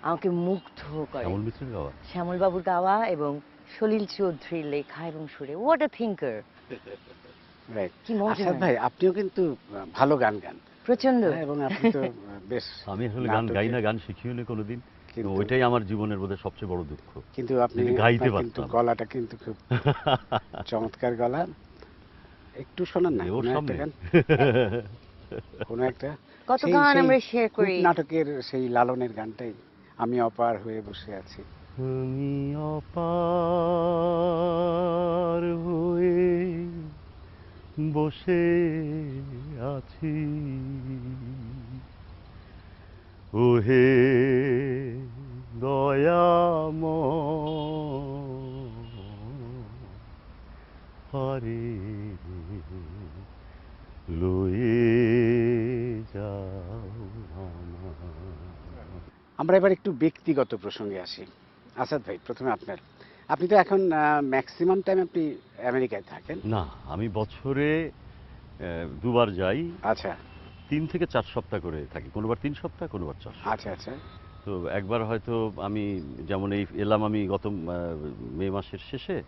আমাকে মুগ্ধ করে। শ্যামল মিত্রের গাওয়া। শ্যামল বাবুর গাওয়া এবং সলিল চৌধুরীর লেখা এবং সুরে। What a thinker. রাইট। কি মজা। আসাদ ভাই, আপনিও কিন্তু ভালো গান গান। প্রচন্ড। হ্যাঁ, এবং আপনি তো বেশ আমি আসলে গান নাটকে- গাই না, গান শিখিও নি কোনোদিন, কিন্তু- ওইটাই আমার জীবনের বোধহয় সবচেয়ে বড় দুঃখ। কিন্তু আপনি যদি গাইতে আপনার কিন্তু পারতাম। গলাটা কিন্তু খুব চমৎকার গলা। একটু শোনান না ওর কোনো একটা সামনে গান, কোনো একটা। কত সেই- গান সেই আমরা শেয়ার কূপ করি। নাটকের সেই লালনের গানটাই, আমি অপার হয়ে বসে আছি। আমি অপার হয়ে বসে আছি, ওহে দয়াময় লয়ে যাও আমায়। আমরা এবার একটু ব্যক্তিগত প্রসঙ্গে আসি। আসাদ ভাই, প্রথমে আপনি তো এখন ম্যাক্সিমাম টাইম আপনি আমেরিকায় থাকেন। না, আমি বছরে দুবার যাই, আচ্ছা 3 থেকে 4 সপ্তাহ করে থাকি, কোনোবার 3 সপ্তাহ, কোনোবার 4 সপ্তাহ। আচ্ছা আচ্ছা। তো একবার হয়তো আমি যেমন এই এলাম আমি গত মে মাসের শেষে,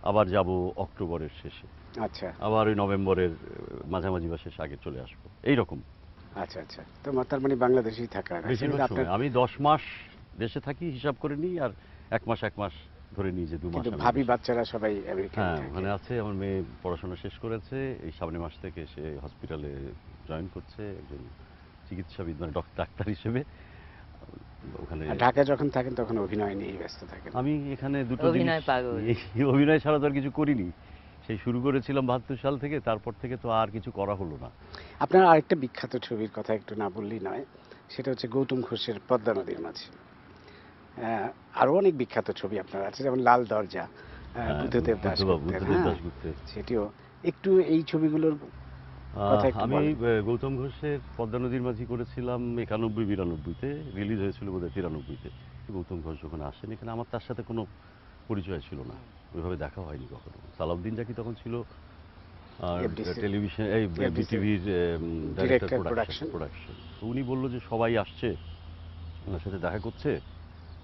আবার যাব অক্টোবরের শেষে, আচ্ছা আবার ওই নভেম্বরের মাঝামাঝি বা শেষ আগে চলে আসবো, এইরকম। আচ্ছা আচ্ছা। তো তার মানে বাংলাদেশেই থাকা হয়। বেশিরভাগ কিন্তু সময় আমি 10 মাস দেশে থাকি হিসাব করে নিই, আর 1 মাস ধরে নিই যে 2 মাস কিন্তু আমি ভাবি দেশে। বাচ্চারা সবাই আমেরিকায় হ্যাঁ, থাকে। ওখানে আছে। আমার মেয়ে পড়াশোনা শেষ করেছে, এই সামনের মাস থেকে সে হসপিটালে জয়েন করছে একজন চিকিৎসাবিদ, মানে ডাক্তার হিসেবে ওখানে। আর ঢাকায় যখন থাকেন তখন অভিনয় নিয়েই ব্যস্ত থাকেন। আমি এখানে দুটো অভিনয় জিনিস, পাগল। অভিনয় ছাড়া তো আর কিছু করিনি, সেই শুরু করেছিলাম 72 সাল থেকে, তারপর থেকে তো আর কিছু করা হলো না। আপনার আরেকটা বিখ্যাত ছবির কথা একটু না বললেই নয়, সেটা হচ্ছে গৌতম ঘোষের পদ্মা নদীর মাঝি। আরো অনেক বিখ্যাত ছবি আপনার আছে, যেমন লাল দরজা, বুদ্ধদেব দাশগুপ্তের, বুদ্ধদেব হ্যাঁ, দাশগুপ্তের। সেটিও একটু এই ছবিগুলোর কথা একটু আমি বলেন। গৌতম ঘোষের পদ্মা নদীর মাঝি করেছিলাম 91-92-তে, রিলিজ হয়েছিল বোধহয় 93-তে। গৌতম ঘোষ যখন আসেন এখানে, আমার তার সাথে কোনো পরিচয় ছিল না, ওইভাবে দেখা হয়নি কখনো। সালাউদ্দিন জাকি তখন ছিল আর FDC টেলিভিশন এই FDC বিটিভির director director production production. Production তো উনি বললো যে সবাই আসছে, ওনার সাথে দেখা করছে,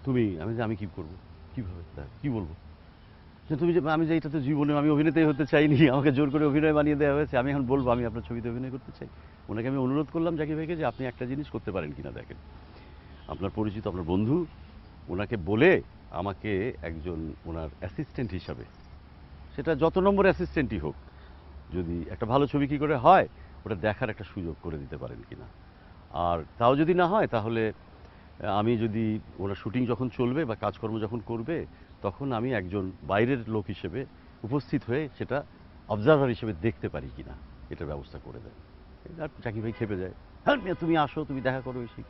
তুমি, আমি কি করবো, কিভাবে কি বলবো, যে তুমি যে, আমি যে এটা তো জীবনে আমি অভিনেতাই হতে চাইনি, আমাকে জোর করে অভিনয় বানিয়ে দেওয়া হয়েছে, আমি এখন বলবো আমি আপনার ছবিতে অভিনয় করতে চাই। ওনাকে আমি অনুরোধ করলাম জাকি ভাইকে যে আপনি একটা জিনিস করতে পারেন কিনা দেখেন, আপনার পরিচিত, আপনার বন্ধু, ওনাকে বলে আমাকে একজন ওনার অ্যাসিস্ট্যান্ট হিসাবে, সেটা যত নম্বর অ্যাসিস্ট্যান্টই হোক, যদি একটা ভালো ছবি কী করে হয় ওটা দেখার একটা সুযোগ করে দিতে পারেন কিনা। আর তাও যদি না হয় তাহলে আমি যদি, ওরা শুটিং যখন চলবে বা কাজকর্ম যখন করবে, তখন আমি একজন বাইরের লোক হিসেবে উপস্থিত হয়ে সেটা অবজারভার হিসেবে দেখতে পারি কিনা, এটার ব্যবস্থা করে দেয়। আর জাকি ভাই খেপে যায়, হ্যাঁ মিয়া, তুমি আসো, তুমি দেখা করো এসে।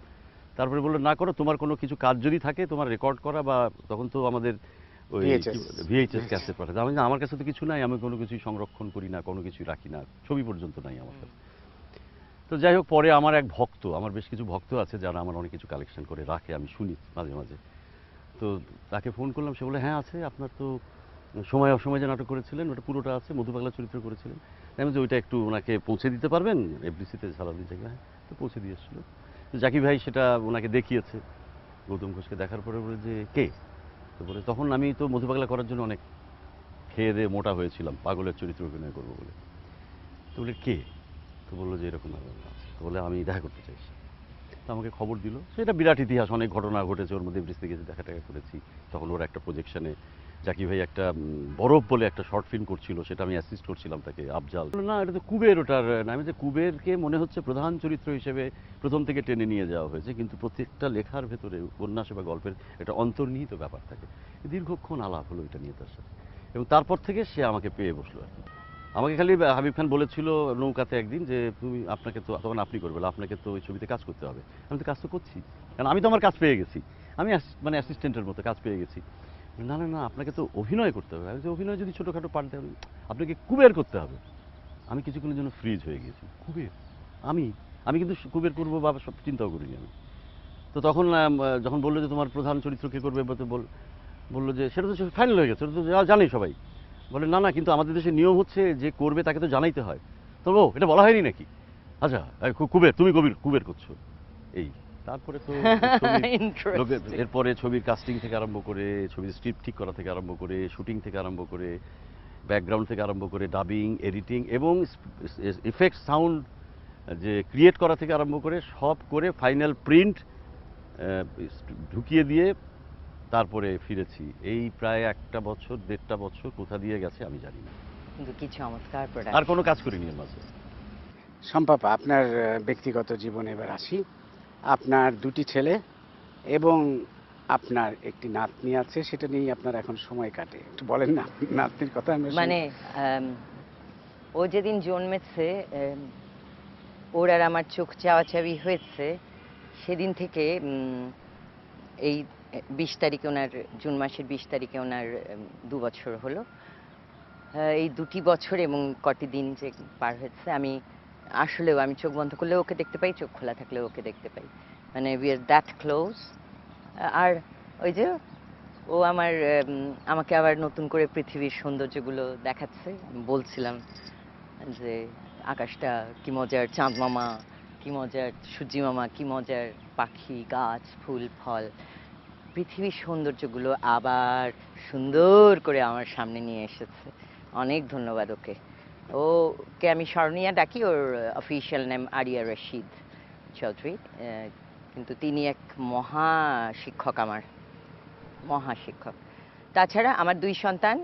তারপরে বললো না করো, তোমার কোনো কিছু কাজ যদি থাকে তোমার রেকর্ড করা, বা তখন তো আমাদের ওই VHS ভিএইচএস ক্যাসেট পাঠাতে, আমি আমার কাছে তো কিছু নাই, আমি কোনো কিছুই সংরক্ষণ করি না, কোনো কিছুই রাখি না, ছবি পর্যন্ত নাই আমার কাছে। তো যাই হোক, পরে আমার এক ভক্ত, আমার বেশ কিছু ভক্ত আছে যারা আমার অনেক কিছু কালেকশন করে রাখে, আমি শুনি মাঝে মাঝে। তো তাকে ফোন করলাম, সে বলে হ্যাঁ আছে, আপনার তো সময় অসময় যে নাটক করেছিলেন ওটা পুরোটা আছে, মধুপাগলা চরিত্র করেছিলেন, আমি যে ওইটা একটু ওনাকে পৌঁছে দিতে পারবেন এফডিসিতে সারাদিন থেকে। হ্যাঁ, তো পৌঁছে দিয়ে এসেছিলো। তো জাকি ভাই সেটা ওনাকে দেখিয়েছে, গৌতম ঘোষকে দেখার পরে বলে যে কে, তো বলে তখন আমি তো মধুপাগলা করার জন্য অনেক খেয়ে দিয়ে মোটা হয়েছিলাম, পাগলের চরিত্র অভিনয় করবো বলে। তো বলে কে, তো বললো যে এরকম ব্যাপার আছে, তো বলে আমি দেখা করতে চাইছি। তো আমাকে খবর দিল, সেটা বিরাট ইতিহাস, অনেক ঘটনা ঘটেছে ওর মধ্যে, ব্রিজ থেকে দেখা টাকা করেছি। তখন ওর একটা প্রজেকশনে জাকি ভাই একটা বরফ বলে একটা শর্ট ফিল্ম করছিল, সেটা আমি অ্যাসিস্ট করছিলাম তাকে, আফজাল। বললো, না এটা তো কুবের, ওটার নামে যে কুবেরকে মনে হচ্ছে প্রধান চরিত্র হিসেবে প্রথম থেকে টেনে নিয়ে যাওয়া হয়েছে, কিন্তু প্রত্যেকটা লেখার ভেতরে, উপন্যাসে বা গল্পের একটা অন্তর্নিহিত ব্যাপার থাকে। দীর্ঘক্ষণ আলাপ হলো এটা নিয়ে তার সাথে, এবং তারপর থেকে সে আমাকে পেয়ে বসলো আর কি। আমাকে খালি হাবিব খান বলেছিল নৌকাতে একদিন যে তুমি, আপনাকে তো, তখন আপনি করবে, আপনাকে তো ওই ছবিতে কাজ করতে হবে। আমি তো কাজ তো করছি, কারণ আমি তো আমার কাজ পেয়ে গেছি, আমি মানে অ্যাসিস্ট্যান্টের মতো কাজ পেয়ে গেছি। না না না, আপনাকে তো অভিনয় করতে হবে। আমি যে অভিনয় যদি ছোটোখাটো পার্ট দেয়, আপনাকে কুবের করতে হবে। আমি কিছুক্ষণের জন্য ফ্রিজ হয়ে গেছি, কুবের, আমি আমি কিন্তু কুবের করবো বা সব চিন্তাও করিনি আমি। তো তখন যখন বললো যে তোমার প্রধান চরিত্র কে করবে, বললো যে সেটা তো ফাইনাল হয়ে গেছে, সেটা তো জানি সবাই। বলে না না, কিন্তু আমাদের দেশে নিয়ম হচ্ছে যে করবে তাকে তো জানাইতে হয়। তো ও এটা বলা হয়নি নাকি, আচ্ছা কুবের, তুমি কুবের করছো এই। তারপরে তো লোকে, ইন্টারেস্টিং। এরপরে ছবির কাস্টিং থেকে আরম্ভ করে, ছবির স্ক্রিপ্ট ঠিক করা থেকে আরম্ভ করে, শুটিং থেকে আরম্ভ করে, ব্যাকগ্রাউন্ড থেকে আরম্ভ করে, ডাবিং, এডিটিং এবং ইফেক্ট সাউন্ড যে ক্রিয়েট করা থেকে আরম্ভ করে, সব করে ফাইনাল প্রিন্ট ঢুকিয়ে দিয়ে তারপরে ফিরেছি। এই প্রায় 1.5 1.5 বছর কোথা দিয়ে গেছে আমি জানি না। কিন্তু কি চমৎকার আর প্রোডাকশন। কোনো কাজ করিনি এর মাঝে। শম্পাপা, আপনার ব্যক্তিগত জীবনে এবার আসি। আপনার দুটি ছেলে এবং আপনার একটি নাতনি আছে, সেটা নিয়েই আপনার এখন সময় কাটে, একটু বলেন না নাতনির কথা। আমরা শুনি। মানে ও যেদিন জন্মেছে, ওর আর আমার চোখ চাওয়াচাওয়ি হয়েছে, সেদিন থেকে এই 20 তারিখে ওনার, জুন মাসের 20 তারিখে ওনার 2 বছর হলো। এই 2টি বছর এবং কটি দিন যে পার হয়েছে, আমি আসলেও, আমি চোখ বন্ধ করলেও ওকে দেখতে পাই, চোখ খোলা থাকলেও ওকে দেখতে পাই, মানে উই আর দ্যাট ক্লোজ। আর ওই যে ও আমাকে আবার নতুন করে পৃথিবীর সৌন্দর্যগুলো দেখাচ্ছে। আমি বলছিলাম যে আকাশটা কি মজার, চাঁদ মামা কি মজার, সূর্যি মামা কি মজার, পাখি, গাছ, ফুল, ফল, পৃথিবীর সৌন্দর্যগুলো আবার সুন্দর করে আমার সামনে নিয়ে এসেছে। অনেক ধন্যবাদ ওকে। ওকে আমি স্মরণীয়া ডাকি, ওর অফিসিয়াল নেম আরিয়া রশিদ চৌধুরী, কিন্তু তিনি এক মহা শিক্ষক, আমার মহা শিক্ষক। তাছাড়া আমার 2 সন্তান,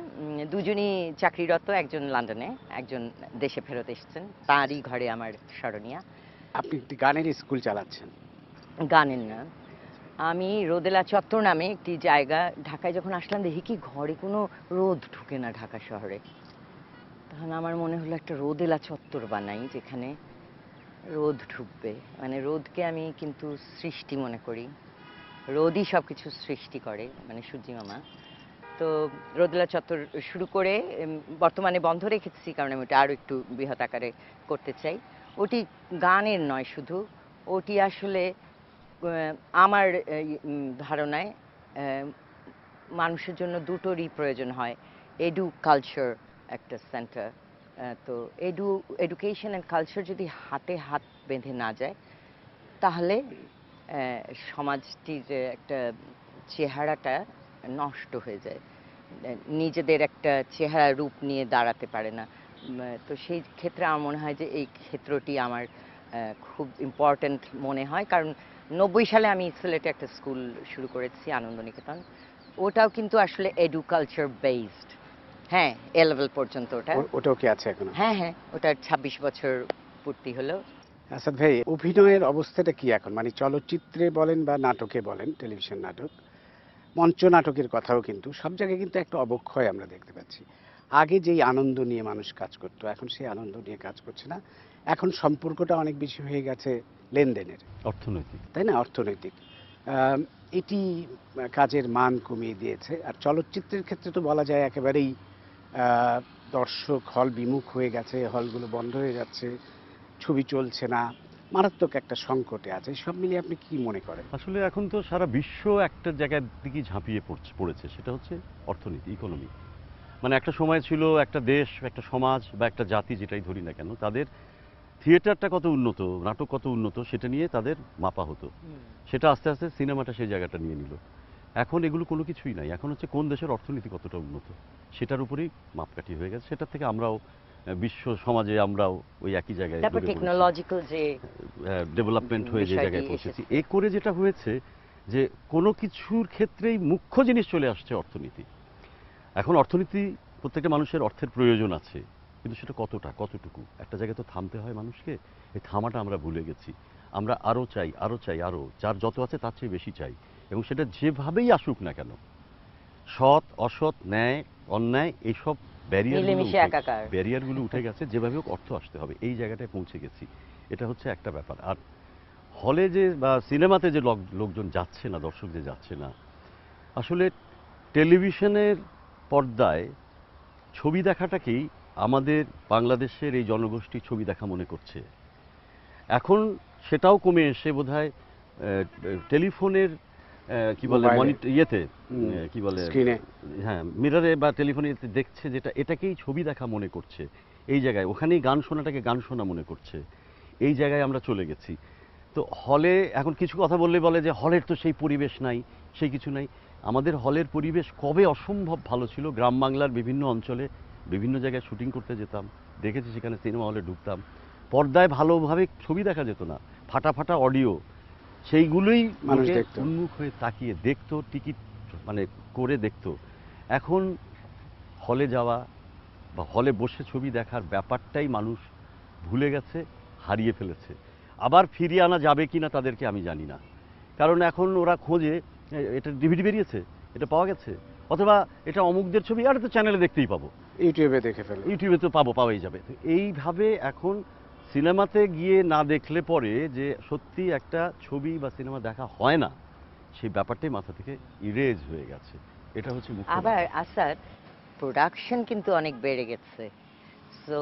দুজনই চাকরিরত, একজন লন্ডনে, একজন দেশে ফেরত এসেছেন, তারই ঘরে আমার স্মরণীয়া। আপনি একটি গানের স্কুল চালাচ্ছেন। গানের না, আমি রোদেলা চত্বর নামে একটি জায়গা, ঢাকায় যখন আসলাম দেখি কি ঘরে কোনো রোদ ঢুকে না ঢাকা শহরে। তখন আমার মনে হলো একটা রোদেলা চত্বর বানাই, যেখানে রোদ ঢুকবে। মানে রোদকে আমি কিন্তু সৃষ্টি মনে করি, রোদই সব কিছু সৃষ্টি করে, মানে সূর্যি মামা। তো রোদেলা চত্বর শুরু করে বর্তমানে বন্ধ রেখেছি, কারণ আমি ওটা আরও একটু বৃহৎ আকারে করতে চাই। ওটি গানের নয় শুধু, ওটি আসলে আমার ধারণায় মানুষের জন্য দুটোরই প্রয়োজন হয়। কালচার একটা সেন্টার, তো এডুকেশন অ্যান্ড কালচার যদি হাতে হাত বেঁধে না যায়, তাহলে সমাজটির একটা চেহারাটা নষ্ট হয়ে যায়, নিজেদের একটা চেহারা রূপ নিয়ে দাঁড়াতে পারে না। তো সেই ক্ষেত্রে আমার মনে হয় যে এই ক্ষেত্রটি আমার খুব ইম্পর্ট্যান্ট মনে হয়, কারণ 90 সালে আমি সিলেটে একটা স্কুল শুরু করেছি, আনন্দনিকেতন। ওটাও কিন্তু আসলে এডুকালচার বেসড। হ্যাঁ, এ লেভেল পর্যন্ত ওটা। ওটাও কি আছে এখন? হ্যাঁ হ্যাঁ, ওটার 26 বছর পূর্তি হলো। আসাদ ভাই, অভিনয়ের অবস্থাটা কি এখন? মানে চলচ্চিত্রে বলেন বা নাটকে বলেন, টেলিভিশন নাটক, মঞ্চ নাটকের কথাও কিন্তু সব জায়গায় কিন্তু একটা অবক্ষয় আমরা দেখতে পাচ্ছি। আগে যেই আনন্দ নিয়ে মানুষ কাজ করতো, এখন সেই আনন্দ নিয়ে কাজ করছে না। এখন সম্পর্কটা অনেক বেশি হয়ে গেছে লেনদেনের, অর্থনৈতিক। তাই না? অর্থনৈতিক। এটি কাজের মান কমিয়ে দিয়েছে। আর চলচ্চিত্রের ক্ষেত্রে তো বলা যায় একেবারেই দর্শক হল বিমুখ হয়ে গেছে, হলগুলো বন্ধ হয়ে যাচ্ছে, ছবি চলছে না, মারাত্মক একটা সংকটে আছে। সব মিলিয়ে আপনি কি মনে করেন? আসলে এখন তো সারা বিশ্ব একটা জায়গার দিকে ঝাঁপিয়ে পড়েছে, সেটা হচ্ছে অর্থনীতি, ইকোনমি। মানে একটা সময় ছিল একটা দেশ, একটা সমাজ বা একটা জাতি, যেটাই ধরি না কেন, তাদের থিয়েটারটা কত উন্নত, নাটক কত উন্নত, সেটা নিয়ে তাদের মাপা হতো। সেটা আস্তে আস্তে সিনেমাটা সেই জায়গাটা নিয়ে নিল। এখন এগুলো কোনো কিছুই নাই, এখন হচ্ছে কোন দেশের অর্থনীতি কতটা উন্নত, সেটার উপরেই মাপকাঠি হয়ে গেছে। সেটার থেকে আমরাও বিশ্ব সমাজে আমরাও ওই একই জায়গায় তারপর টেকনোলজিক্যাল যে ডেভেলপমেন্ট হয়ে যে বিষয়টি জায়গায় পৌঁছেছি, এসেছে। এ করে যেটা হয়েছে যে কোনো কিছুর ক্ষেত্রেই মুখ্য জিনিস চলে আসছে অর্থনীতি। এখন অর্থনীতি, প্রত্যেকটা মানুষের অর্থের প্রয়োজন আছে, কিন্তু সেটা কতটুকু একটা জায়গায় তো থামতে হয় মানুষকে। এই থামাটা আমরা ভুলে গেছি। আমরা আরও চাই, আরও চাই, আরও, যার যত আছে তার চেয়ে বেশি চাই, এবং সেটা যেভাবেই আসুক না কেন, সৎ অসৎ, ন্যায় অন্যায়, এইসব মিলেমিশে একাকার। ব্যারিয়ারগুলো উঠে গেছে। যেভাবে হোক অর্থ আসতে হবে, এই জায়গাটায় পৌঁছে গেছি। এটা হচ্ছে একটা ব্যাপার। আর হলে যে বা সিনেমাতে যে লোকজন যাচ্ছে না, দর্শক যে যাচ্ছে না, আসলে টেলিভিশনের পর্দায় ছবি দেখাটাকেই আমাদের বাংলাদেশের এই জনগোষ্ঠী ছবি দেখা মনে করছে। এখন সেটাও কমে এসে বোধহয় টেলিফোনের কি বলে ইয়েতে, কি বলে, স্ক্রিনে, হ্যাঁ, মিররে বা টেলিফোনে দেখছে, যেটা এটাকেই ছবি দেখা মনে করছে। এই জায়গায় ওখানেই গান শোনাটাকে গান শোনা মনে করছে। এই জায়গায় আমরা চলে গেছি। তো হলে এখন কিছু কথা বললে বলে যে হলের তো সেই পরিবেশ নাই, সেই কিছু নাই। আমাদের হলের পরিবেশ কবে অসম্ভব ভালো ছিল। গ্রাম বাংলার বিভিন্ন অঞ্চলে বিভিন্ন জায়গায় শুটিং করতে যেতাম, দেখেছি সেখানে সিনেমা হলে ঢুকতাম, পর্দায় ভালোভাবে ছবি দেখা যেত না, ফাটা ফাটা অডিও, সেইগুলোই মানুষ লোকে দেখতো, উন্মুখ হয়ে তাকিয়ে দেখতো, টিকিট মানে করে দেখতো। এখন হলে যাওয়া বা হলে বসে ছবি দেখার ব্যাপারটাই মানুষ ভুলে গেছে, হারিয়ে ফেলেছে। আবার ফিরিয়ে আনা যাবে কি না তাদেরকে আমি জানি না, কারণ এখন ওরা খোঁজে এটা ডিভিডি বেরিয়েছে, এটা পাওয়া গেছে, অথবা এটা অমুকদের ছবি, আর তো চ্যানেলে দেখতেই পাবো, ইউটিউবে দেখে ফেলে, ইউটিউবে তো পাওয়াই যাবে। তো এইভাবে এখন সিনেমাতে গিয়ে না দেখলে পরে যে সত্যি একটা ছবি বা সিনেমা দেখা হয় না, সেই ব্যাপারটাই মাথা থেকে ইরেজ হয়ে গেছে। এটা হচ্ছে মুখ্য আবার ব্যাপার। আসাদ, প্রোডাকশন কিন্তু অনেক বেড়ে গেছে, সো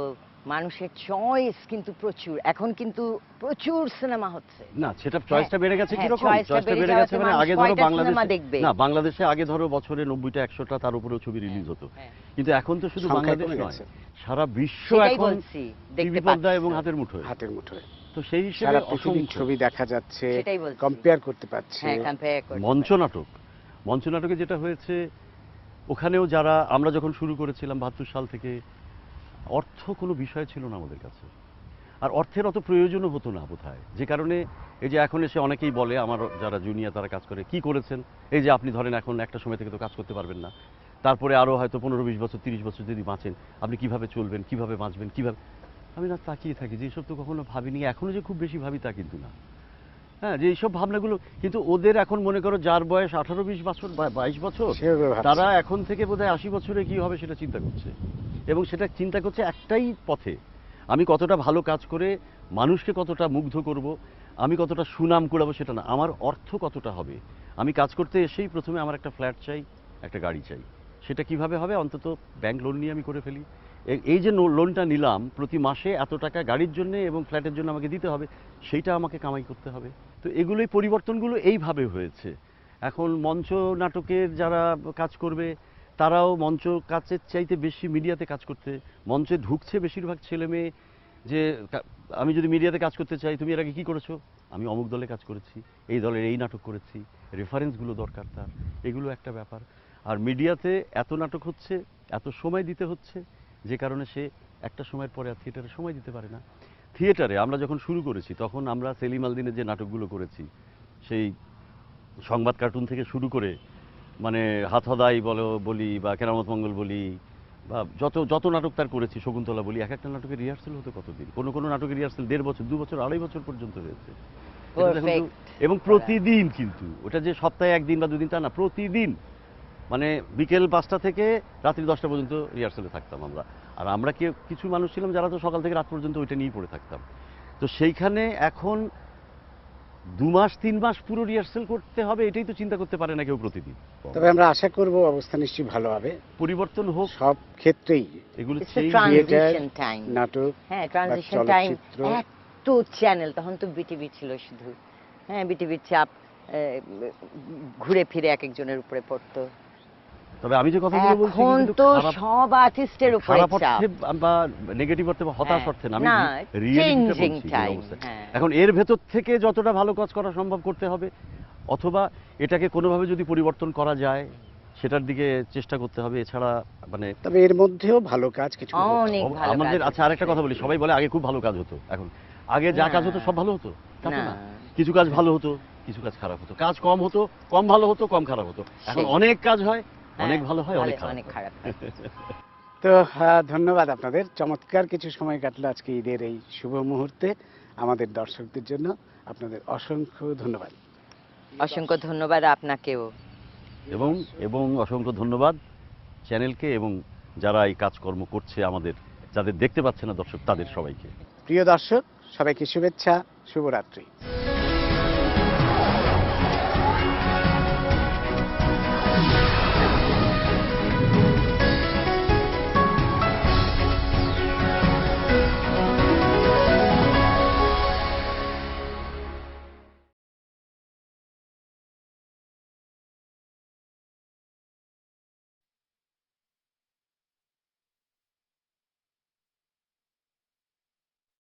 মানুষের চয়েস কিন্তু প্রচুর, এখন কিন্তু প্রচুর সিনেমা হচ্ছে। না, সেটা চয়েসটা বেড়ে গেছে হ্যাঁ, কিরকম? চয়েসটা চয়েসটা বেড়ে বেড়ে গেছে যাওয়াতে মানে মানুষ আগে ধরো কয়টা বাংলাদেশে, সিনেমা দেখবে? না, বাংলাদেশে আগে ধরো বছরে 90টা 100টা তার উপরেও ছবি রিলিজ হতো, হ্যাঁ। কিন্তু এখন তো শুধু সংখ্যায় বাংলাদেশ কমে নয়, গেছে। সারা বিশ্ব সেটাই এখন বলছি, দেখতে টিভি পর্দায় পাচ্ছ। এবং হাতের মুঠোয়। হাতের মুঠোয়। তো সেই হিসেবে সারা পৃথিবীর অসংখ্য ছবি দেখা যাচ্ছে, সেটাই বলছি। কম্পেয়ার করতে পারছে। হ্যাঁ, কম্পেয়ার করতে মঞ্চ পারি। নাটক, মঞ্চ নাটকে যেটা হয়েছে, ওখানেও যারা, আমরা যখন শুরু করেছিলাম 72 সাল থেকে, অর্থ কোনো বিষয় ছিল না আমাদের কাছে, আর অর্থের অত প্রয়োজনও হতো না বোধহয়। যে কারণে এই যে এখন এসে অনেকেই বলে, আমার যারা জুনিয়র তারা কাজ করে, কি করেছেন, এই যে আপনি ধরেন এখন একটা সময় থেকে তো কাজ করতে পারবেন না, তারপরে আরও হয়তো 15-20 বছর 30 বছর যদি বাঁচেন, আপনি কিভাবে চলবেন, কিভাবে বাঁচবেন, কিভাবে। আমি না তাকিয়ে থাকি যে এইসব তো কখনো ভাবিনি, এখনও যে খুব বেশি ভাবি তা কিন্তু না। হ্যাঁ, যে এইসব ভাবনাগুলো, কিন্তু ওদের এখন মনে করো যার বয়স 18-20 বছর বা 22 বছর, সেভাবে ভাবছে। তারা এখন থেকে বোধহয় 80 বছরে কি হবে সেটা চিন্তা করছে। এবং সেটা চিন্তা করছে একটাই পথে, আমি কতটা ভালো কাজ করে মানুষকে কতটা মুগ্ধ করব, আমি কতটা সুনাম কুড়াবো সেটা না, আমার অর্থ কতটা হবে। আমি কাজ করতে এসেই প্রথমে আমার একটা ফ্ল্যাট চাই, একটা গাড়ি চাই। সেটা কিভাবে হবে, অন্তত ব্যাংক লোন নিয়ে আমি করে ফেলি। এই যে লোনটা নিলাম, প্রতি মাসে এত টাকা গাড়ির জন্য এবং ফ্ল্যাটের জন্য আমাকে দিতে হবে, সেইটা আমাকে কামাই করতে হবে। তো এগুলোই পরিবর্তনগুলো এইভাবে হয়েছে। এখন মঞ্চ নাটকের যারা কাজ করবে তারাও মঞ্চ কাজের চাইতে বেশি মিডিয়াতে কাজ করতে, মঞ্চে ঢুকছে বেশিরভাগ ছেলে মেয়ে। যে আমি যদি মিডিয়াতে কাজ করতে চাই, তুমি এর আগে কী করেছো, আমি অমুক দলে কাজ করেছি, এই দলের এই নাটক করেছি, রেফারেন্সগুলো দরকার তার, এগুলো একটা ব্যাপার। আর মিডিয়াতে এত নাটক হচ্ছে, এত সময় দিতে হচ্ছে, যে কারণে সে একটা সময়ের পরে আর থিয়েটারে সময় দিতে পারে না। থিয়েটারে আমরা যখন শুরু করেছি তখন আমরা সেলিম আল দীনের যে নাটকগুলো করেছি, সেই সংবাদ কার্টুন থেকে শুরু করে মানে হাতহদাই বলি বা কেরামত মঙ্গল বলি বা যত যত নাটক তার করেছি, শকুন্তলা বলি, এক একটা নাটকের রিহার্সেল হতো কতদিন, কোনো নাটকের রিহার্সেল 1.5 বছর, 2 বছর, 2.5 বছর পর্যন্ত হয়েছে। এটা দেখুন তো, এবং প্রতিদিন, কিন্তু ওটা যে সপ্তাহে 1 দিন বা 2 দিন তা না, প্রতিদিন, মানে বিকেল 5টা থেকে রাত্রি 10টা পর্যন্ত রিহার্সেলে থাকতাম আমরা। আর আমরা কিছু মানুষ ছিলাম যারা তো সকাল থেকে রাত পর্যন্ত ওইটা নিয়েই পড়ে থাকতাম। তো সেইখানে এখন 2 মাস 3 মাস পুরো রিহার্সেল করতে হবে, এটাই তো চিন্তা করতে পারে না কেউ প্রতিদিন। তবে আমরা আশা করব অবস্থা নিশ্চয়ই ভালো হবে, পরিবর্তন হোক সব ক্ষেত্রেই। এগুলো It's a change transition time. নাটক, হ্যাঁ, ট্রানজিশন বা টাইম। চলচ্চিত্র। এত চ্যানেল, তখন তো বিটিভি ছিল শুধু। হ্যাঁ, বিটিভির চাপ ঘুরে ফিরে এক একজনের উপরে পড়তো। তবে আমি যে কথাগুলো বলছি এখন কিন্তু তো খারাপ- সব আর্টিস্টের উপরে খারাপ চাপ। অর্থে বা নেগেটিভ অর্থে বা হতাশ হ্যাঁ, অর্থে না, আমি না, রিয়েলিটিটা changing বলছি যে time, অবস্থা। হ্যাঁ। এখন এর ভেতর থেকে যতটা ভালো কাজ করা সম্ভব করতে হবে, অথবা এটাকে কোনোভাবে যদি পরিবর্তন করা যায় সেটার দিকে চেষ্টা করতে হবে, এছাড়া মানে তবে এর মধ্যেও ভালো কাজ কিছু হচ্ছে। অনেক ভালো আমাদের। কাজ আচ্ছা, আরেকটা কথা বলি, সবাই বলে আগে খুব ভালো কাজ হতো, এখন আগে যা না। কাজ হতো সব ভালো হতো, তা তো না। না। কিছু কাজ ভালো হতো, কিছু কাজ খারাপ হতো, কাজ কম হতো, কম ভালো হতো, কম খারাপ হতো। এখন সেই। অনেক কাজ হয়, হ্যাঁ, অনেক ভালো হয়, অনেক অনেক খারাপ হয়। খারাপ। তো ধন্যবাদ আপনাদের, চমৎকার কিছু সময় কাটলো আজকে ঈদের এই শুভ মুহূর্তে আমাদের দর্শকদের জন্য। আপনাদের অসংখ্য ধন্যবাদ। অসংখ্য ধন্যবাদ আপনাকেও। এবং অসংখ্য ধন্যবাদ চ্যানেলকে এবং যারা এই কাজকর্ম করছে আমাদের, যাদের দেখতে পাচ্ছে না দর্শক, তাদের সবাইকে। প্রিয় দর্শক, সবাইকে শুভেচ্ছা, শুভরাত্রি।